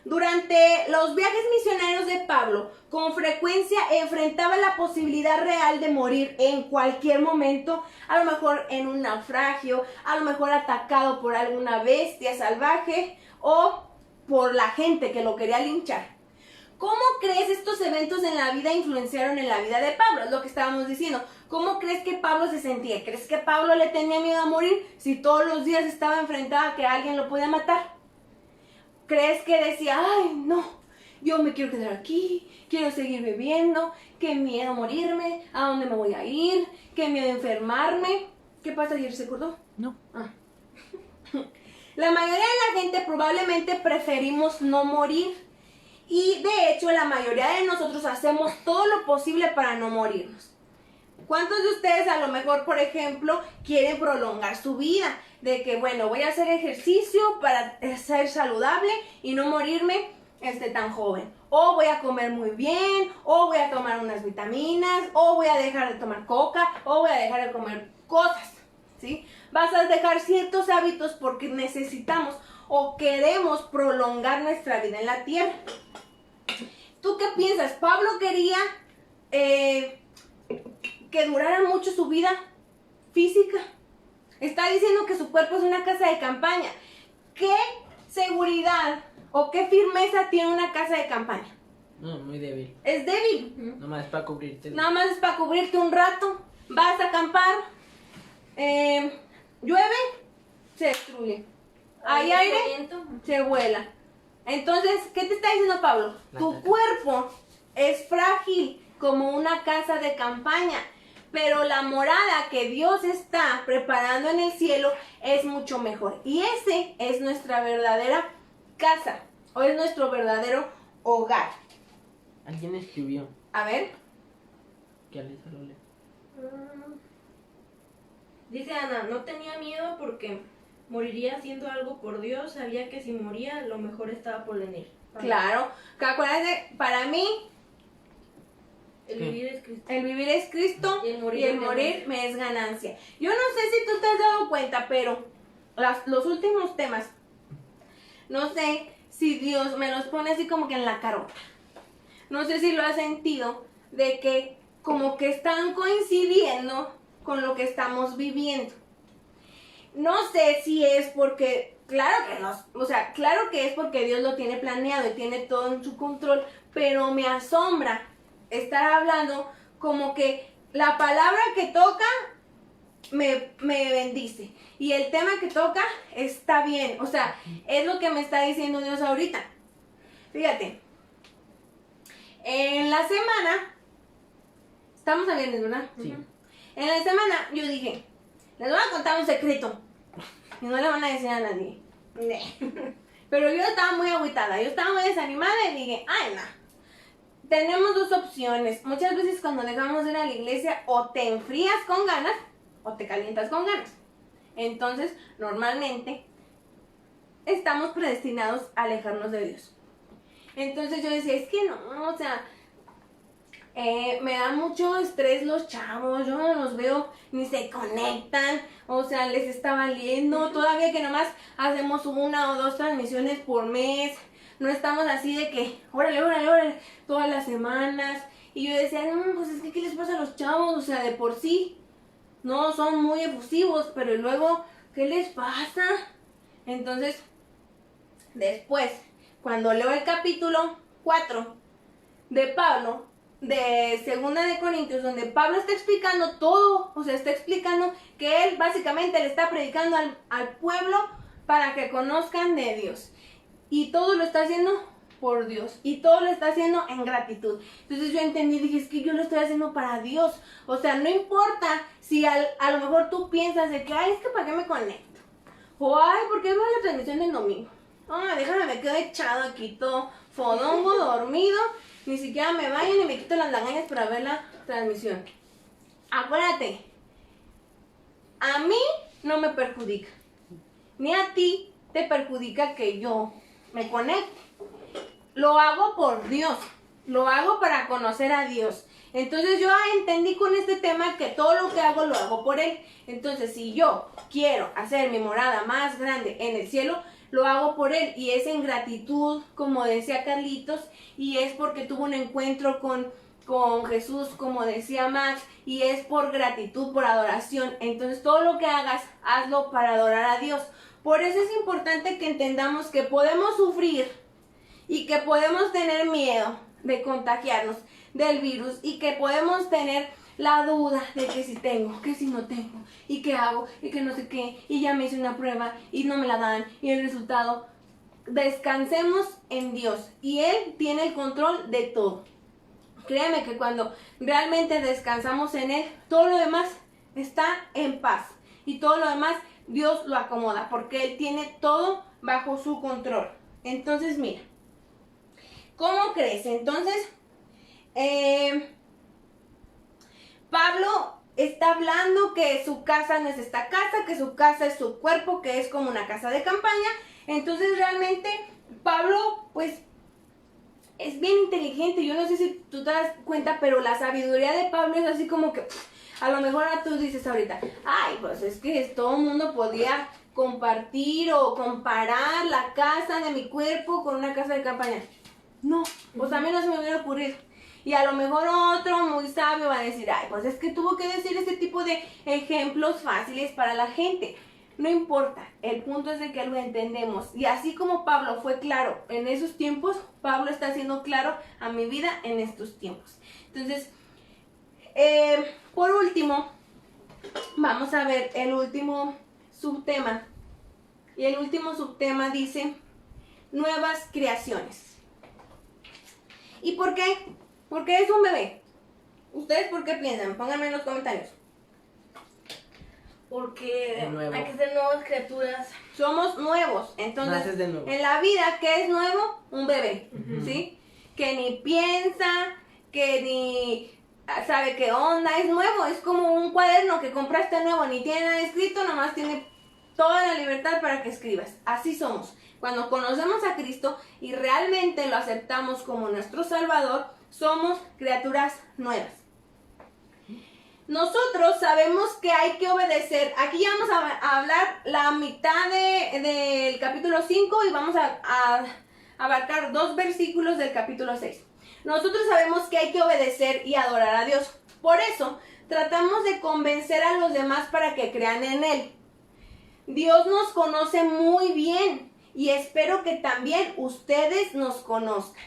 durante los viajes misioneros de Pablo, con frecuencia enfrentaba la posibilidad real de morir en cualquier momento, a lo mejor en un naufragio, a lo mejor atacado por alguna bestia salvaje o por la gente que lo quería linchar. ¿Cómo crees estos eventos en la vida influenciaron en la vida de Pablo? Es lo que estábamos diciendo. ¿Cómo crees que Pablo se sentía? ¿Crees que Pablo le tenía miedo a morir si todos los días estaba enfrentado a que alguien lo podía matar? ¿Crees que decía, ay, no, yo me quiero quedar aquí, quiero seguir viviendo, qué miedo morirme, a dónde me voy a ir, qué miedo enfermarme? ¿Qué pasa, ayer se acordó? No. Ah. La mayoría de la gente probablemente preferimos no morir. Y de hecho la mayoría de nosotros hacemos todo lo posible para no morirnos. ¿Cuántos de ustedes a lo mejor, por ejemplo, quieren prolongar su vida? De que, bueno, voy a hacer ejercicio para ser saludable y no morirme tan joven. O voy a comer muy bien, o voy a tomar unas vitaminas, o voy a dejar de tomar coca, o voy a dejar de comer cosas, ¿sí? Vas a dejar ciertos hábitos porque necesitamos o queremos prolongar nuestra vida en la tierra. ¿Tú qué piensas? Pablo quería que durara mucho su vida física. Está diciendo que su cuerpo es una casa de campaña. ¿Qué seguridad o qué firmeza tiene una casa de campaña? No, muy débil. Es débil. Nomás es para cubrirte. Nada más es para cubrirte un rato. Vas a acampar. Llueve, se destruye. Hay aire, se vuela. Entonces, ¿qué te está diciendo Pablo? Tu cuerpo es frágil como una casa de campaña, pero la morada que Dios está preparando en el cielo es mucho mejor. Y ese es nuestra verdadera casa, o es nuestro verdadero hogar. Alguien escribió. A ver. ¿Qué Alisa lo lee? Dice Ana, no tenía miedo porque moriría haciendo algo por Dios, sabía que si moría lo mejor estaba por venir. Claro, acuérdate, para mí El ¿Qué? vivir es Cristo. El vivir es Cristo Y el morir y el es morir ganancia. me es ganancia. Yo no sé si tú te has dado cuenta, pero los últimos temas, no sé si Dios me los pone así como que en la carota. No sé si lo has sentido, de que como que están coincidiendo con lo que estamos viviendo. No sé si es porque, claro que no, o sea, claro que es porque Dios lo tiene planeado y tiene todo en su control, pero me asombra estar hablando como que la palabra que toca me bendice y el tema que toca está bien, o sea, es lo que me está diciendo Dios ahorita. Fíjate, en la semana, estamos a viernes, ¿verdad? Sí. En la semana yo dije, les voy a contar un secreto y no le van a decir a nadie. Pero yo estaba muy agüitada, yo estaba muy desanimada y dije, ay, no. Tenemos dos opciones. Muchas veces cuando dejamos de ir a la iglesia o te enfrías con ganas o te calientas con ganas. Entonces, normalmente estamos predestinados a alejarnos de Dios. Entonces yo decía, es que no, o sea, me da mucho estrés los chavos, yo no los veo, ni se conectan, o sea, les está valiendo, todavía que nomás hacemos 1 o 2 transmisiones por mes, no estamos así de que, órale, todas las semanas, y yo decía, no, pues es que ¿qué les pasa a los chavos? O sea, de por sí, no, son muy efusivos, pero luego, ¿qué les pasa? Entonces, después, cuando leo el capítulo 4 de Pablo, de 2 Corintios, donde Pablo está explicando todo, o sea, está explicando que él básicamente le está predicando al pueblo para que conozcan de Dios. Y todo lo está haciendo por Dios. Y todo lo está haciendo en gratitud. Entonces yo entendí, dije, es que yo lo estoy haciendo para Dios. O sea, no importa si a lo mejor tú piensas de que, ay, es que ¿para qué me conecto? O, ay, ¿por qué veo la transmisión del domingo? Ah, déjame, me quedo echado aquí todo fodongo, dormido. Ni siquiera me baño ni me quito las lagañas para ver la transmisión. Acuérdate, a mí no me perjudica. Ni a ti te perjudica que yo me conecte. Lo hago por Dios. Lo hago para conocer a Dios. Entonces yo entendí con este tema que todo lo que hago lo hago por Él. Entonces si yo quiero hacer mi morada más grande en el cielo, lo hago por Él. Y es en gratitud, como decía Carlitos, y es porque tuvo un encuentro con Jesús, como decía Max, y es por gratitud, por adoración. Entonces todo lo que hagas, hazlo para adorar a Dios. Por eso es importante que entendamos que podemos sufrir y que podemos tener miedo de contagiarnos del virus y que podemos tener la duda de que si tengo, que si no tengo, y qué hago, y que no sé qué, y ya me hice una prueba y no me la dan, y el resultado. Descansemos en Dios y Él tiene el control de todo. Créeme que cuando realmente descansamos en Él, todo lo demás está en paz y todo lo demás Dios lo acomoda porque Él tiene todo bajo su control. Entonces, mira, ¿cómo crees? Entonces, Pablo está hablando que su casa no es esta casa, que su casa es su cuerpo, que es como una casa de campaña. Entonces, realmente, Pablo, pues, es bien inteligente. Yo no sé si tú te das cuenta, pero la sabiduría de Pablo es así como que, a lo mejor ahora tú dices ahorita, ay, pues es que todo el mundo podía compartir o comparar la casa de mi cuerpo con una casa de campaña. No, pues a mí no se me hubiera ocurrido. Y a lo mejor otro muy sabio va a decir, ay, pues es que tuvo que decir este tipo de ejemplos fáciles para la gente. No importa, el punto es de que lo entendemos. Y así como Pablo fue claro en esos tiempos, Pablo está siendo claro a mi vida en estos tiempos. Entonces, por último, vamos a ver el último subtema. Y el último subtema dice, nuevas creaciones. ¿Y por qué? ¿Por qué es un bebé? ¿Ustedes por qué piensan? Pónganme en los comentarios. Porque Nuevo. hay que ser nuevas criaturas. Somos nuevos. Entonces, Naces de nuevo. en la vida, ¿qué es nuevo? Un bebé, ¿sí? Que ni piensa, que ni sabe qué onda, es nuevo. Es como un cuaderno que compraste nuevo, ni tiene nada escrito, nomás tiene toda la libertad para que escribas. Así somos. Cuando conocemos a Cristo y realmente lo aceptamos como nuestro Salvador, somos criaturas nuevas. Nosotros sabemos que hay que obedecer. Aquí ya vamos a hablar la mitad del capítulo 5 y vamos a abarcar 2 versículos del capítulo 6. Nosotros sabemos que hay que obedecer y adorar a Dios. Por eso, tratamos de convencer a los demás para que crean en Él. Dios nos conoce muy bien y espero que también ustedes nos conozcan.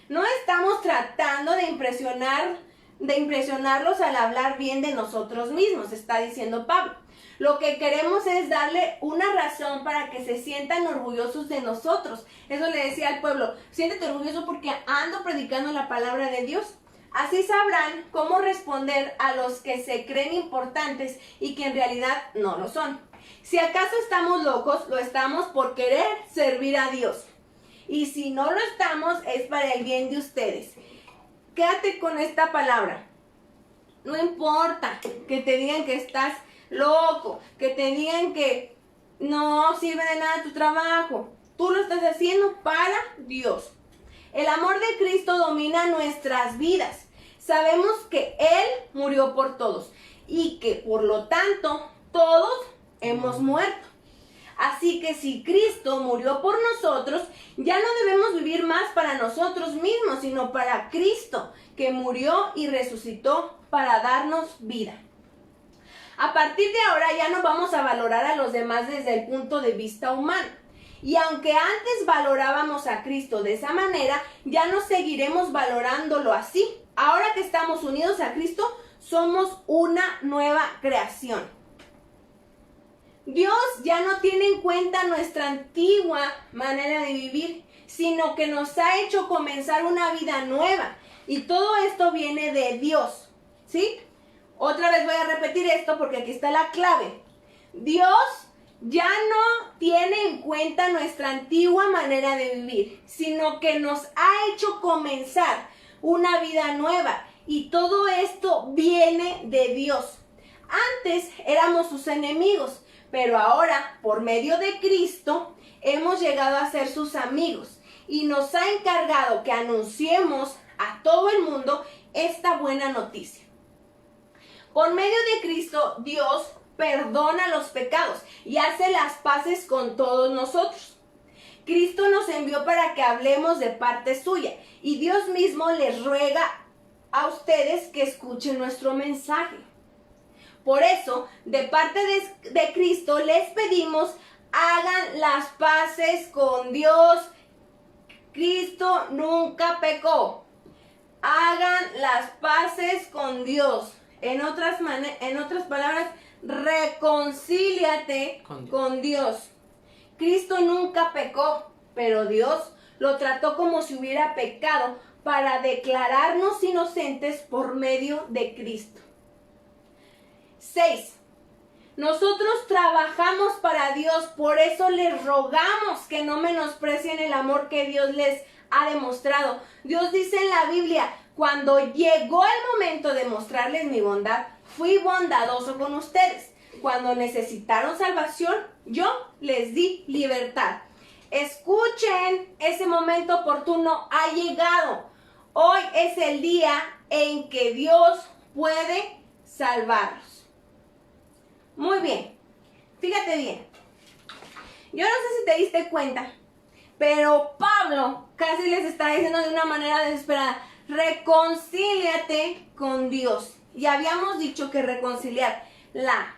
No estamos tratando de impresionarlos al hablar bien de nosotros mismos, está diciendo Pablo. Lo que queremos es darle una razón para que se sientan orgullosos de nosotros. Eso le decía al pueblo, siéntete orgulloso porque ando predicando la palabra de Dios. Así sabrán cómo responder a los que se creen importantes y que en realidad no lo son. Si acaso estamos locos, lo estamos por querer servir a Dios. Y si no lo estamos, es para el bien de ustedes. Quédate con esta palabra. No importa que te digan que estás loco, que te digan que no sirve de nada tu trabajo. Tú lo estás haciendo para Dios. El amor de Cristo domina nuestras vidas. Sabemos que Él murió por todos y que por lo tanto todos hemos muerto. Así que si Cristo murió por nosotros, ya no debemos vivir más para nosotros mismos, sino para Cristo, que murió y resucitó para darnos vida. A partir de ahora ya no vamos a valorar a los demás desde el punto de vista humano. Y aunque antes valorábamos a Cristo de esa manera, ya no seguiremos valorándolo así. Ahora que estamos unidos a Cristo, somos una nueva creación. Dios ya no tiene en cuenta nuestra antigua manera de vivir, sino que nos ha hecho comenzar una vida nueva. Y todo esto viene de Dios, ¿sí? Otra vez voy a repetir esto porque aquí está la clave. Dios ya no tiene en cuenta nuestra antigua manera de vivir, sino que nos ha hecho comenzar una vida nueva. Y todo esto viene de Dios. Antes éramos sus enemigos, pero ahora, por medio de Cristo, hemos llegado a ser sus amigos y nos ha encargado que anunciemos a todo el mundo esta buena noticia. Por medio de Cristo, Dios perdona los pecados y hace las paces con todos nosotros. Cristo nos envió para que hablemos de parte suya y Dios mismo les ruega a ustedes que escuchen nuestro mensaje. Por eso, de parte de Cristo, les pedimos, hagan las paces con Dios. Cristo nunca pecó. Hagan las paces con Dios. En otras palabras, reconcíliate con Dios. Cristo nunca pecó, pero Dios lo trató como si hubiera pecado para declararnos inocentes por medio de Cristo. 6. Nosotros trabajamos para Dios, por eso les rogamos que no menosprecien el amor que Dios les ha demostrado. Dios dice en la Biblia, cuando llegó el momento de mostrarles mi bondad, fui bondadoso con ustedes. Cuando necesitaron salvación, yo les di libertad. Escuchen, ese momento oportuno ha llegado. Hoy es el día en que Dios puede salvarlos. Muy bien, fíjate bien. Yo no sé si te diste cuenta, pero Pablo casi les está diciendo de una manera desesperada, reconcíliate con Dios. Y habíamos dicho que reconciliar la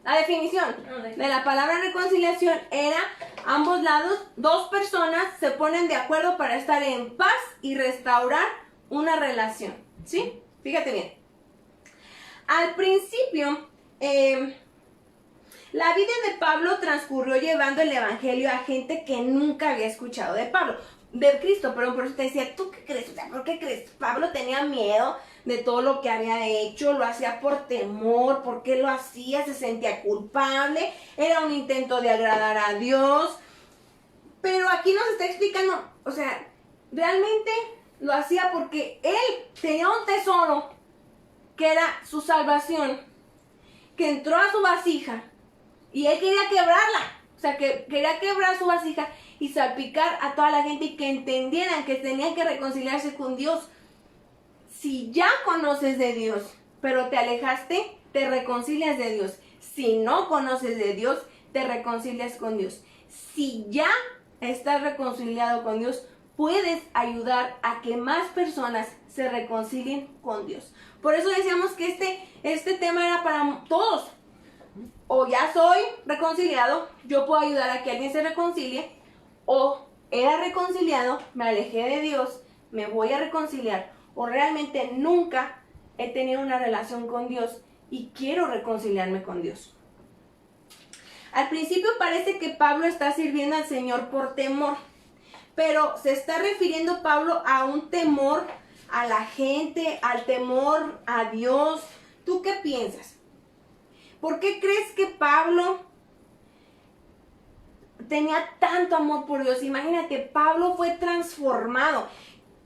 definición de la palabra reconciliación era ambos lados, dos personas se ponen de acuerdo para estar en paz y restaurar una relación, ¿sí? Fíjate bien. Al principio, la vida de Pablo transcurrió llevando el evangelio a gente que nunca había escuchado de Cristo, perdón, por eso te decía, ¿tú qué crees? O sea, ¿por qué crees? Pablo tenía miedo de todo lo que había hecho, lo hacía por temor, ¿por qué lo hacía? Se sentía culpable, era un intento de agradar a Dios, pero aquí nos está explicando, o sea, realmente lo hacía porque él tenía un tesoro que era su salvación, que entró a su vasija y él quería quebrarla. O sea, que quería quebrar su vasija y salpicar a toda la gente y que entendieran que tenían que reconciliarse con Dios. Si ya conoces de Dios, pero te alejaste, te reconcilias de Dios. Si no conoces de Dios, te reconcilias con Dios. Si ya estás reconciliado con Dios, puedes ayudar a que más personas se reconcilien con Dios. Por eso decíamos que este tema era para todos. O ya soy reconciliado, yo puedo ayudar a que alguien se reconcilie, o era reconciliado, me alejé de Dios, me voy a reconciliar, o realmente nunca he tenido una relación con Dios y quiero reconciliarme con Dios. Al principio parece que Pablo está sirviendo al Señor por temor, pero se está refiriendo Pablo a un temor a la gente, al temor a Dios. ¿Tú qué piensas? ¿Por qué crees que Pablo tenía tanto amor por Dios? Imagínate, Pablo fue transformado.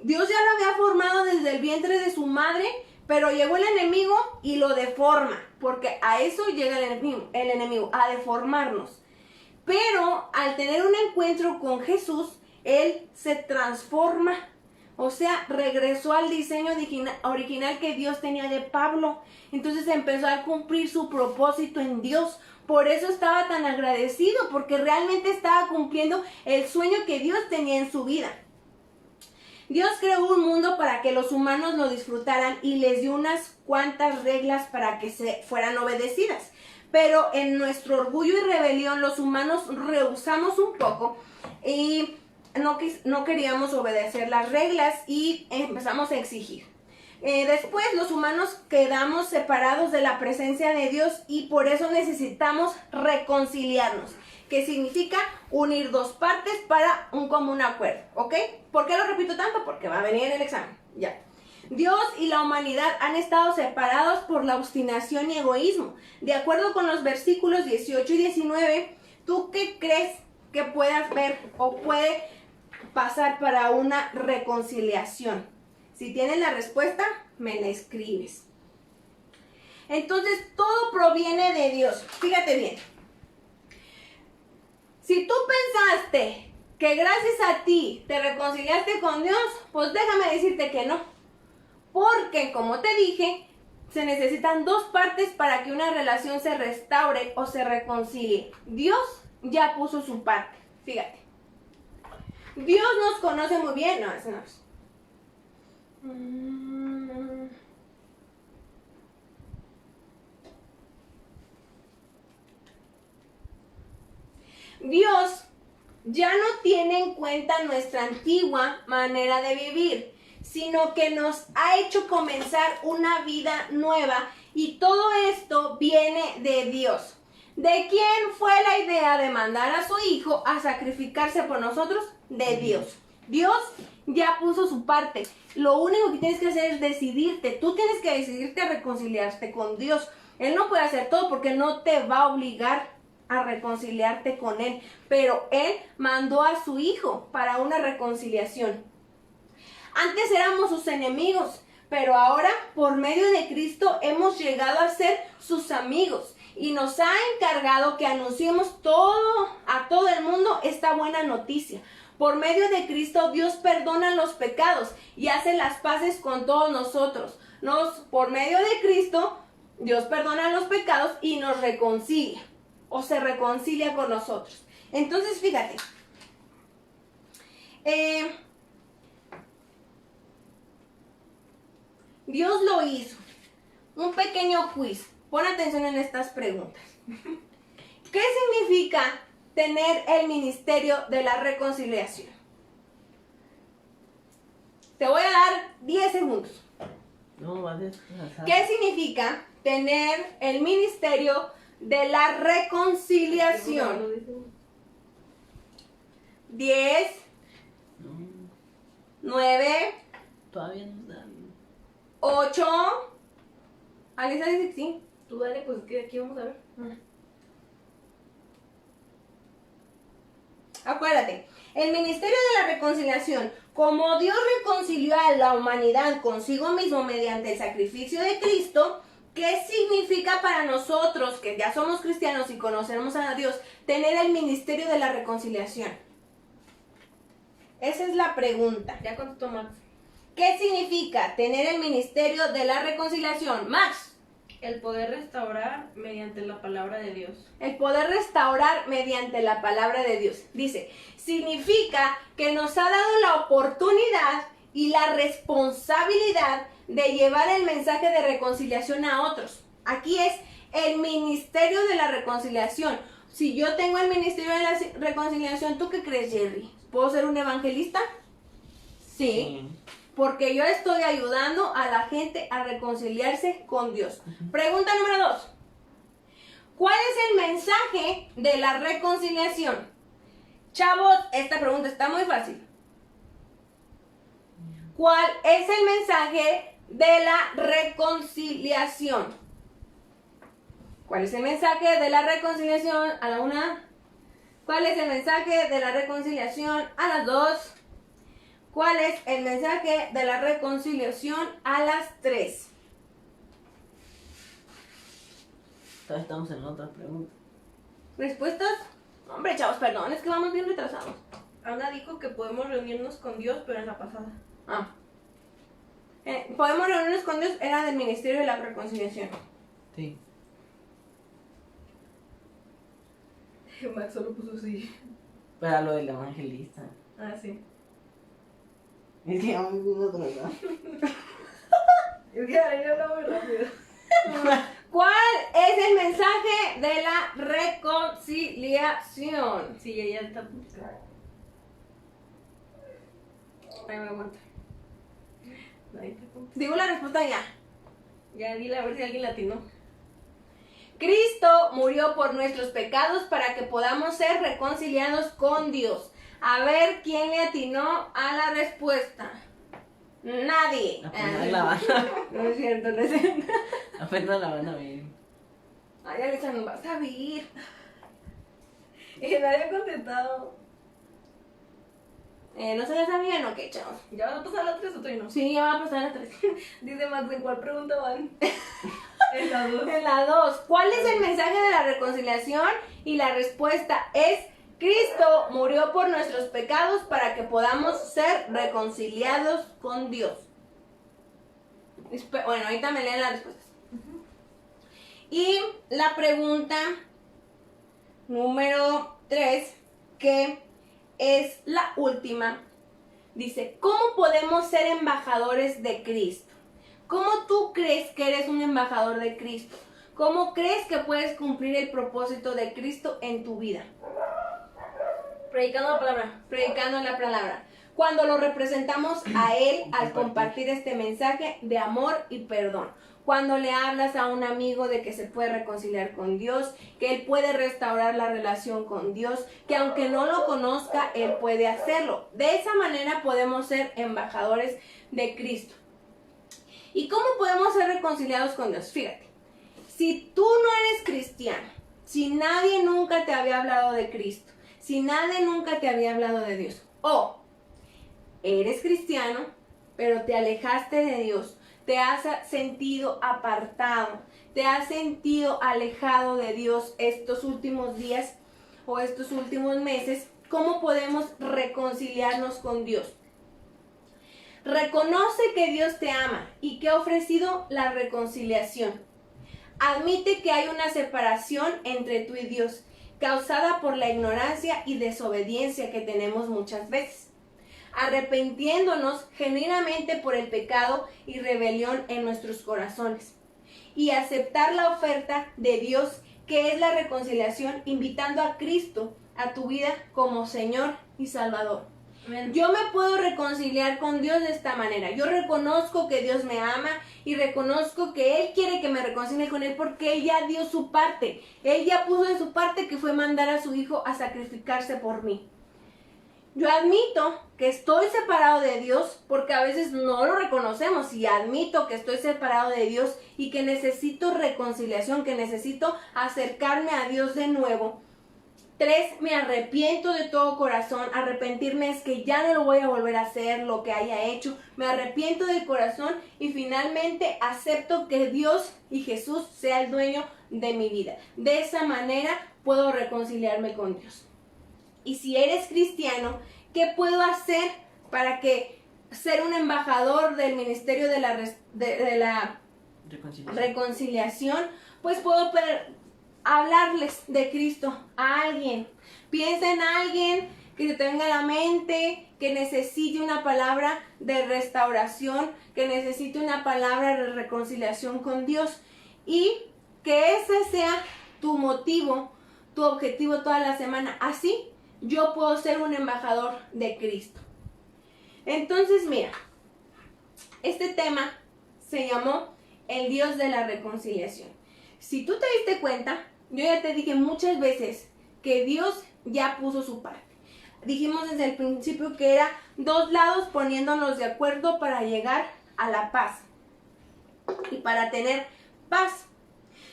Dios ya lo había formado desde el vientre de su madre, pero llegó el enemigo y lo deforma, porque a eso llega el enemigo, a deformarnos. Pero al tener un encuentro con Jesús, él se transforma. O sea, regresó al diseño original que Dios tenía de Pablo. Entonces empezó a cumplir su propósito en Dios. Por eso estaba tan agradecido, porque realmente estaba cumpliendo el sueño que Dios tenía en su vida. Dios creó un mundo para que los humanos lo disfrutaran y les dio unas cuantas reglas para que se fueran obedecidas. Pero en nuestro orgullo y rebelión los humanos rehusamos un poco y no queríamos obedecer las reglas y empezamos a exigir. Después los humanos quedamos separados de la presencia de Dios y por eso necesitamos reconciliarnos, que significa unir dos partes para un común acuerdo, ¿ok? ¿Por qué lo repito tanto? Porque va a venir en el examen, ya. Dios y la humanidad han estado separados por la obstinación y egoísmo. De acuerdo con los versículos 18 y 19, ¿tú qué crees que puedas ver o puede pasar para una reconciliación? Si tienes la respuesta, me la escribes. Entonces, todo proviene de Dios. Fíjate bien. Si tú pensaste que gracias a ti te reconciliaste con Dios, pues déjame decirte que no. Porque, como te dije, se necesitan dos partes para que una relación se restaure o se reconcilie. Dios ya puso su parte. Fíjate. Dios nos conoce muy bien. No, eso no es. Dios ya no tiene en cuenta nuestra antigua manera de vivir, sino que nos ha hecho comenzar una vida nueva y todo esto viene de Dios. ¿De quién fue la idea de mandar a su hijo a sacrificarse por nosotros? De Dios. Dios ya puso su parte. Lo único que tienes que hacer es decidirte. Tú tienes que decidirte a reconciliarte con Dios. Él no puede hacer todo porque no te va a obligar a reconciliarte con Él. Pero Él mandó a su hijo para una reconciliación. Antes éramos sus enemigos, pero ahora por medio de Cristo hemos llegado a ser sus amigos. Y nos ha encargado que anunciemos a todo el mundo esta buena noticia. Por medio de Cristo, Dios perdona los pecados y hace las paces con todos nosotros. Por medio de Cristo, Dios perdona los pecados y nos reconcilia, o se reconcilia con nosotros. Entonces, fíjate. Dios lo hizo. Un pequeño quiz. Pon atención en estas preguntas. ¿Qué significa tener el ministerio de la reconciliación? Te voy a dar 10 segundos. No, va a descansar. ¿Qué significa tener el ministerio de la reconciliación? 10, 9, Todavía no da. 8. Alisa dice que sí. Tú dale, pues que aquí vamos a ver. Acuérdate, el ministerio de la reconciliación, como Dios reconcilió a la humanidad consigo mismo mediante el sacrificio de Cristo, ¿Qué significa para nosotros, que ya somos cristianos y conocemos a Dios, tener el ministerio de la reconciliación? Esa es la pregunta. Ya contestó Max. ¿Qué significa tener el ministerio de la reconciliación? Max. El poder restaurar mediante la palabra de Dios. El poder restaurar mediante la palabra de Dios. Dice, significa que nos ha dado la oportunidad y la responsabilidad de llevar el mensaje de reconciliación a otros. Aquí es el ministerio de la reconciliación. Si yo tengo el ministerio de la reconciliación, ¿tú qué crees, Jerry? ¿Puedo ser un evangelista? Sí. Porque yo estoy ayudando a la gente a reconciliarse con Dios. Pregunta número 2. ¿Cuál es el mensaje de la reconciliación? Chavos, esta pregunta está muy fácil. ¿Cuál es el mensaje de la reconciliación? ¿Cuál es el mensaje de la reconciliación? A la 1. ¿Cuál es el mensaje de la reconciliación? A las 2. ¿Cuál es el mensaje de la reconciliación? A las 3. Todavía estamos en otra pregunta. ¿Respuestas? Hombre, chavos, perdón, es que vamos bien retrasados. Ana dijo que podemos reunirnos con Dios, pero en la pasada. Podemos reunirnos con Dios, era del ministerio de la reconciliación. Sí. Max solo puso sí. Para lo del evangelista. Ah, sí. Es que ya me vino otra vez. Es que ahí habla muy rápido. ¿Cuál es el mensaje de la reconciliación? Sí, ella está publicada. Ahí me aguanta. Ahí te apunto. Digo la respuesta ya. Ya dile a ver si alguien latinó. Cristo murió por nuestros pecados para que podamos ser reconciliados con Dios. A ver quién le atinó a la respuesta. Nadie. Apenas la van No es cierto, no es cierto. apenas la van a ver. Ay, Alexa, nos vas a ver. Y nadie ha contestado. ¿No se la sabían o qué, chavos? ¿Ya van a pasar las 3 o todavía no? Sí, ya va a pasar a 3. Dice Max, ¿en cuál pregunta van? En la 2. En la 2. ¿Cuál es el mensaje de la reconciliación? Y la respuesta es: Cristo murió por nuestros pecados para que podamos ser reconciliados con Dios. Bueno, ahorita me leen las respuestas. Y la pregunta número 3, que es la última, dice: ¿cómo podemos ser embajadores de Cristo? ¿Cómo tú crees que eres un embajador de Cristo? ¿Cómo crees que puedes cumplir el propósito de Cristo en tu vida? Predicando la palabra. Predicando la palabra. Cuando lo representamos a Él al compartir este mensaje de amor y perdón. Cuando le hablas a un amigo de que se puede reconciliar con Dios, que Él puede restaurar la relación con Dios, que aunque no lo conozca, Él puede hacerlo. De esa manera podemos ser embajadores de Cristo. ¿Y cómo podemos ser reconciliados con Dios? Fíjate, si tú no eres cristiano, si nadie nunca te había hablado de Cristo, si nadie nunca te había hablado de Dios, o eres cristiano, pero te alejaste de Dios, te has sentido apartado, te has sentido alejado de Dios estos últimos días o estos últimos meses, ¿cómo podemos reconciliarnos con Dios? Reconoce que Dios te ama y que ha ofrecido la reconciliación. Admite que hay una separación entre tú y Dios, causada por la ignorancia y desobediencia que tenemos muchas veces, arrepintiéndonos genuinamente por el pecado y rebelión en nuestros corazones, y aceptar la oferta de Dios, que es la reconciliación, invitando a Cristo a tu vida como Señor y Salvador. Amén. Yo me puedo reconciliar con Dios de esta manera. Yo reconozco que Dios me ama y reconozco que Él quiere que me reconcilie con Él porque Él ya dio su parte. Él ya puso de su parte, que fue mandar a su Hijo a sacrificarse por mí. Yo admito que estoy separado de Dios porque a veces no lo reconocemos, y admito que estoy separado de Dios y que necesito reconciliación, que necesito acercarme a Dios de nuevo. 3, me arrepiento de todo corazón. Arrepentirme es que ya no lo voy a volver a hacer, lo que haya hecho. Me arrepiento de corazón y finalmente acepto que Dios y Jesús sea el dueño de mi vida. De esa manera puedo reconciliarme con Dios. Y si eres cristiano, ¿qué puedo hacer para que ser un embajador del ministerio de la reconciliación? Pues puedo hablarles de Cristo a alguien. Piensa en alguien que se te venga a la mente, que necesite una palabra de restauración, que necesite una palabra de reconciliación con Dios, y que ese sea tu motivo, tu objetivo toda la semana. Así yo puedo ser un embajador de Cristo. Entonces, mira, este tema se llamó el Dios de la reconciliación. Si tú te diste cuenta, yo ya te dije muchas veces que Dios ya puso su parte. Dijimos desde el principio que era dos lados poniéndonos de acuerdo para llegar a la paz y para tener paz.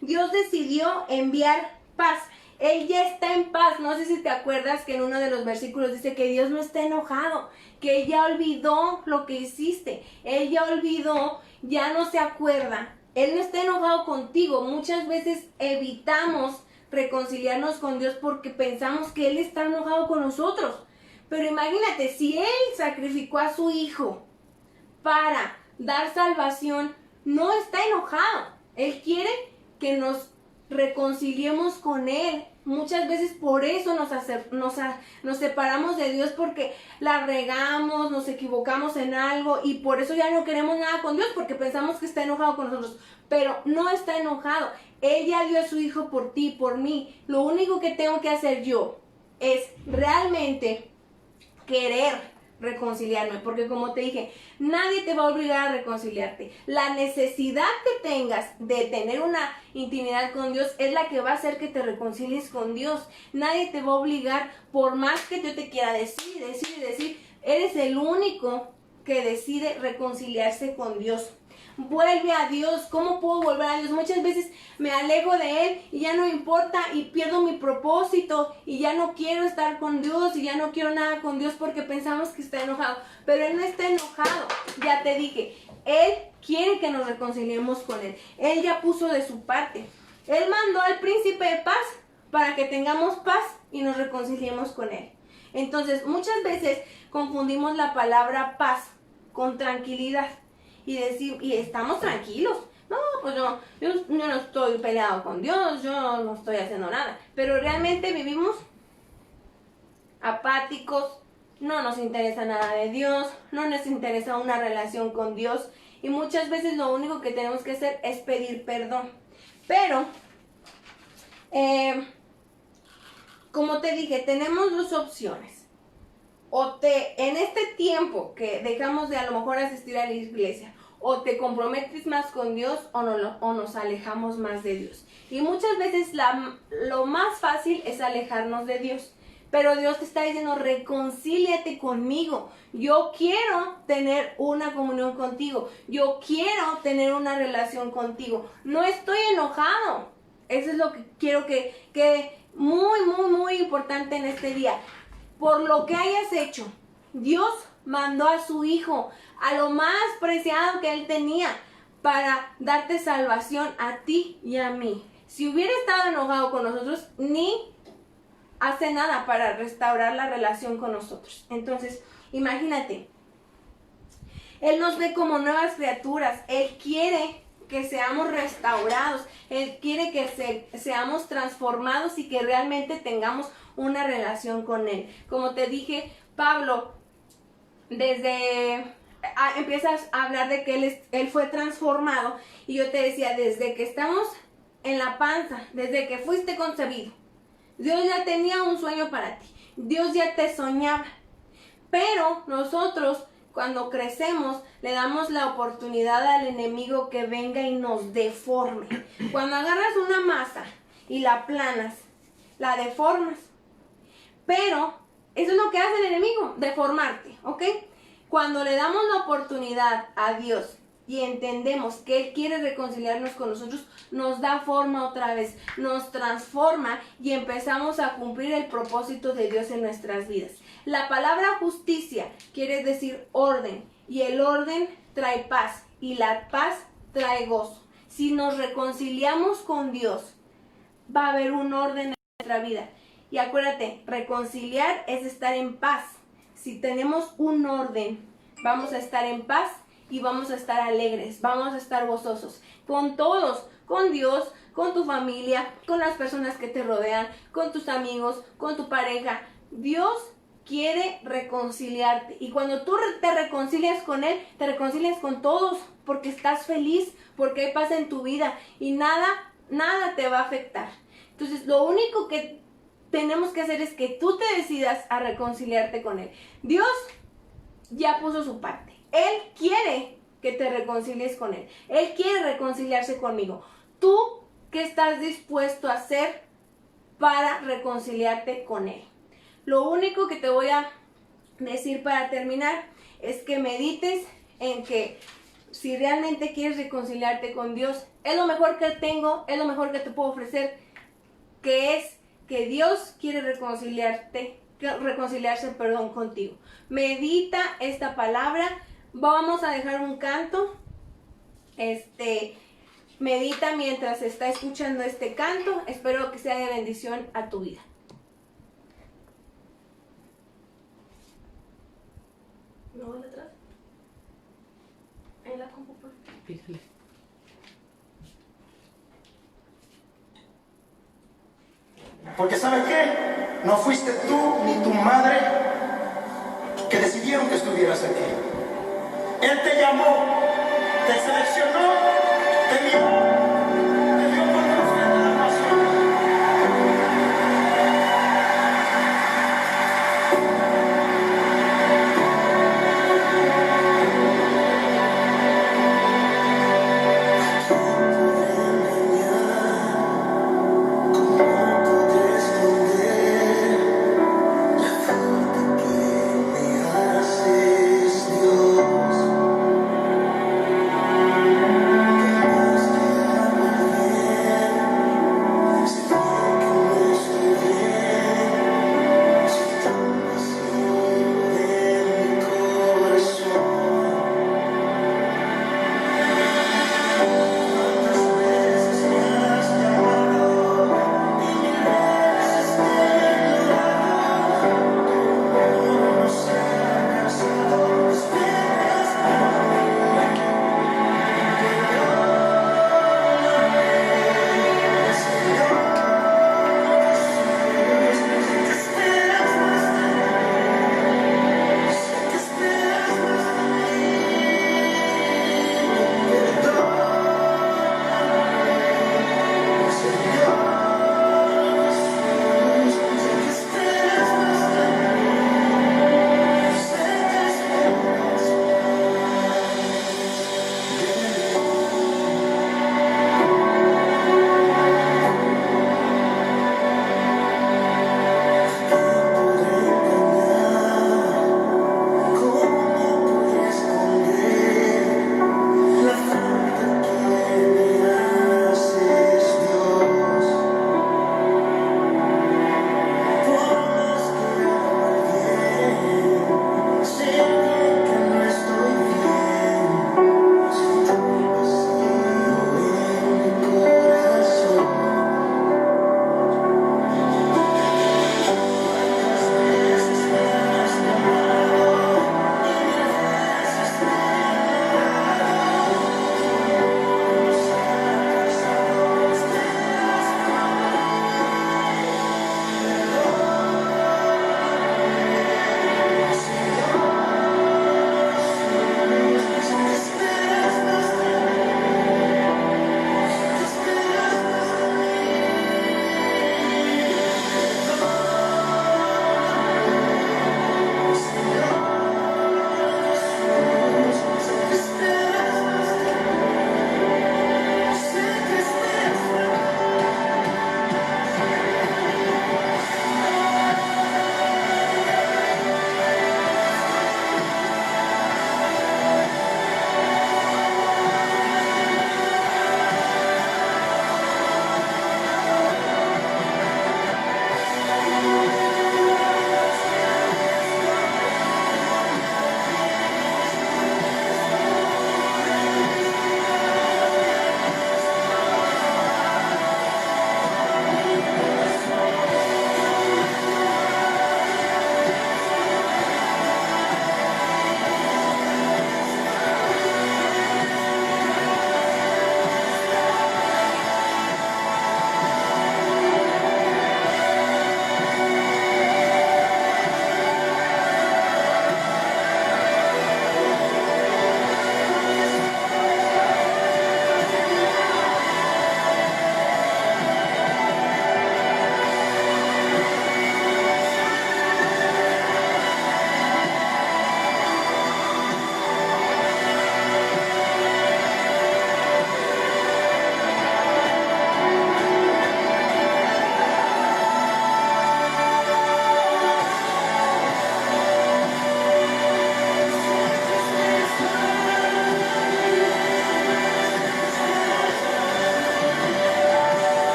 Dios decidió enviar paz. Él ya está en paz. No sé si te acuerdas que en uno de los versículos dice que Dios no está enojado, que Él ya olvidó lo que hiciste. Él ya olvidó, ya no se acuerda. Él no está enojado contigo. Muchas veces evitamos reconciliarnos con Dios porque pensamos que Él está enojado con nosotros. Pero imagínate, si Él sacrificó a su Hijo para dar salvación, no está enojado. Él quiere que nos reconciliemos con Él. Muchas veces por eso nos separamos de Dios, porque la regamos, nos equivocamos en algo y por eso ya no queremos nada con Dios, porque pensamos que está enojado con nosotros. Pero no está enojado. Él ya dio a su Hijo por ti, por mí. Lo único que tengo que hacer yo es realmente querer reconciliarme, porque como te dije, nadie te va a obligar a reconciliarte. La necesidad que tengas de tener una intimidad con Dios es la que va a hacer que te reconcilies con Dios. Nadie te va a obligar, por más que yo te quiera decir, eres el único que decide reconciliarse con Dios. Vuelve a Dios. ¿Cómo puedo volver a Dios? Muchas veces me alejo de Él y ya no me importa y pierdo mi propósito y ya no quiero estar con Dios y ya no quiero nada con Dios porque pensamos que está enojado. Pero Él no está enojado. Ya te dije, Él quiere que nos reconciliemos con Él. Él ya puso de su parte. Él mandó al príncipe de paz para que tengamos paz y nos reconciliemos con Él. Entonces, muchas veces confundimos la palabra paz con tranquilidad. Y estamos tranquilos. No, pues yo no estoy peleado con Dios, yo no estoy haciendo nada. Pero realmente vivimos apáticos, no nos interesa nada de Dios, no nos interesa una relación con Dios. Y muchas veces lo único que tenemos que hacer es pedir perdón. Pero, como te dije, tenemos dos opciones. En este tiempo que dejamos de a lo mejor asistir a la iglesia, o te comprometes más con Dios o nos alejamos más de Dios. Y muchas veces lo más fácil es alejarnos de Dios. Pero Dios te está diciendo, reconcíliate conmigo. Yo quiero tener una comunión contigo. Yo quiero tener una relación contigo. No estoy enojado. Eso es lo que quiero que quede muy, muy, muy importante en este día. Por lo que hayas hecho, Dios mandó a su Hijo, a lo más preciado que Él tenía, para darte salvación a ti y a mí. Si hubiera estado enojado con nosotros, ni hace nada para restaurar la relación con nosotros. Entonces, imagínate, Él nos ve como nuevas criaturas. Él quiere que seamos restaurados. Él quiere que seamos transformados y que realmente tengamos una relación con Él. Como te dije, Pablo, empiezas a hablar de que él fue transformado, y yo te decía, desde que estamos en la panza, desde que fuiste concebido, Dios ya tenía un sueño para ti. Dios ya te soñaba. Pero nosotros, cuando crecemos, le damos la oportunidad al enemigo que venga y nos deforme. Cuando agarras una masa y la aplanas, la deformas. Pero eso es lo que hace el enemigo, deformarte, ¿ok? Cuando le damos la oportunidad a Dios y entendemos que Él quiere reconciliarnos con nosotros, nos da forma otra vez, nos transforma y empezamos a cumplir el propósito de Dios en nuestras vidas. La palabra justicia quiere decir orden, y el orden trae paz, y la paz trae gozo. Si nos reconciliamos con Dios, va a haber un orden en nuestra vida. Y acuérdate, reconciliar es estar en paz. Si tenemos un orden, vamos a estar en paz y vamos a estar alegres, vamos a estar gozosos con todos, con Dios, con tu familia, con las personas que te rodean, con tus amigos, con tu pareja. Dios quiere reconciliarte, y cuando tú te reconcilias con Él, te reconcilias con todos, porque estás feliz, porque hay paz en tu vida y nada te va a afectar. Entonces, lo único que tenemos que hacer es que tú te decidas a reconciliarte con Él. Dios ya puso su parte. Él quiere que te reconcilies con Él. Él quiere reconciliarse conmigo. ¿Tú qué estás dispuesto a hacer para reconciliarte con Él? Lo único que te voy a decir para terminar es que medites en que si realmente quieres reconciliarte con Dios, es lo mejor que tengo, es lo mejor que te puedo ofrecer, que es que Dios quiere reconciliarse contigo. Medita esta palabra. Vamos a dejar un canto. Medita mientras está escuchando este canto. Espero que sea de bendición a tu vida. ¿Me voy atrás? En la compu, por favor. Pídele. Porque ¿sabe qué? No fuiste tú ni tu madre que decidieron que estuvieras aquí. Él te llamó, te seleccionó, te envió.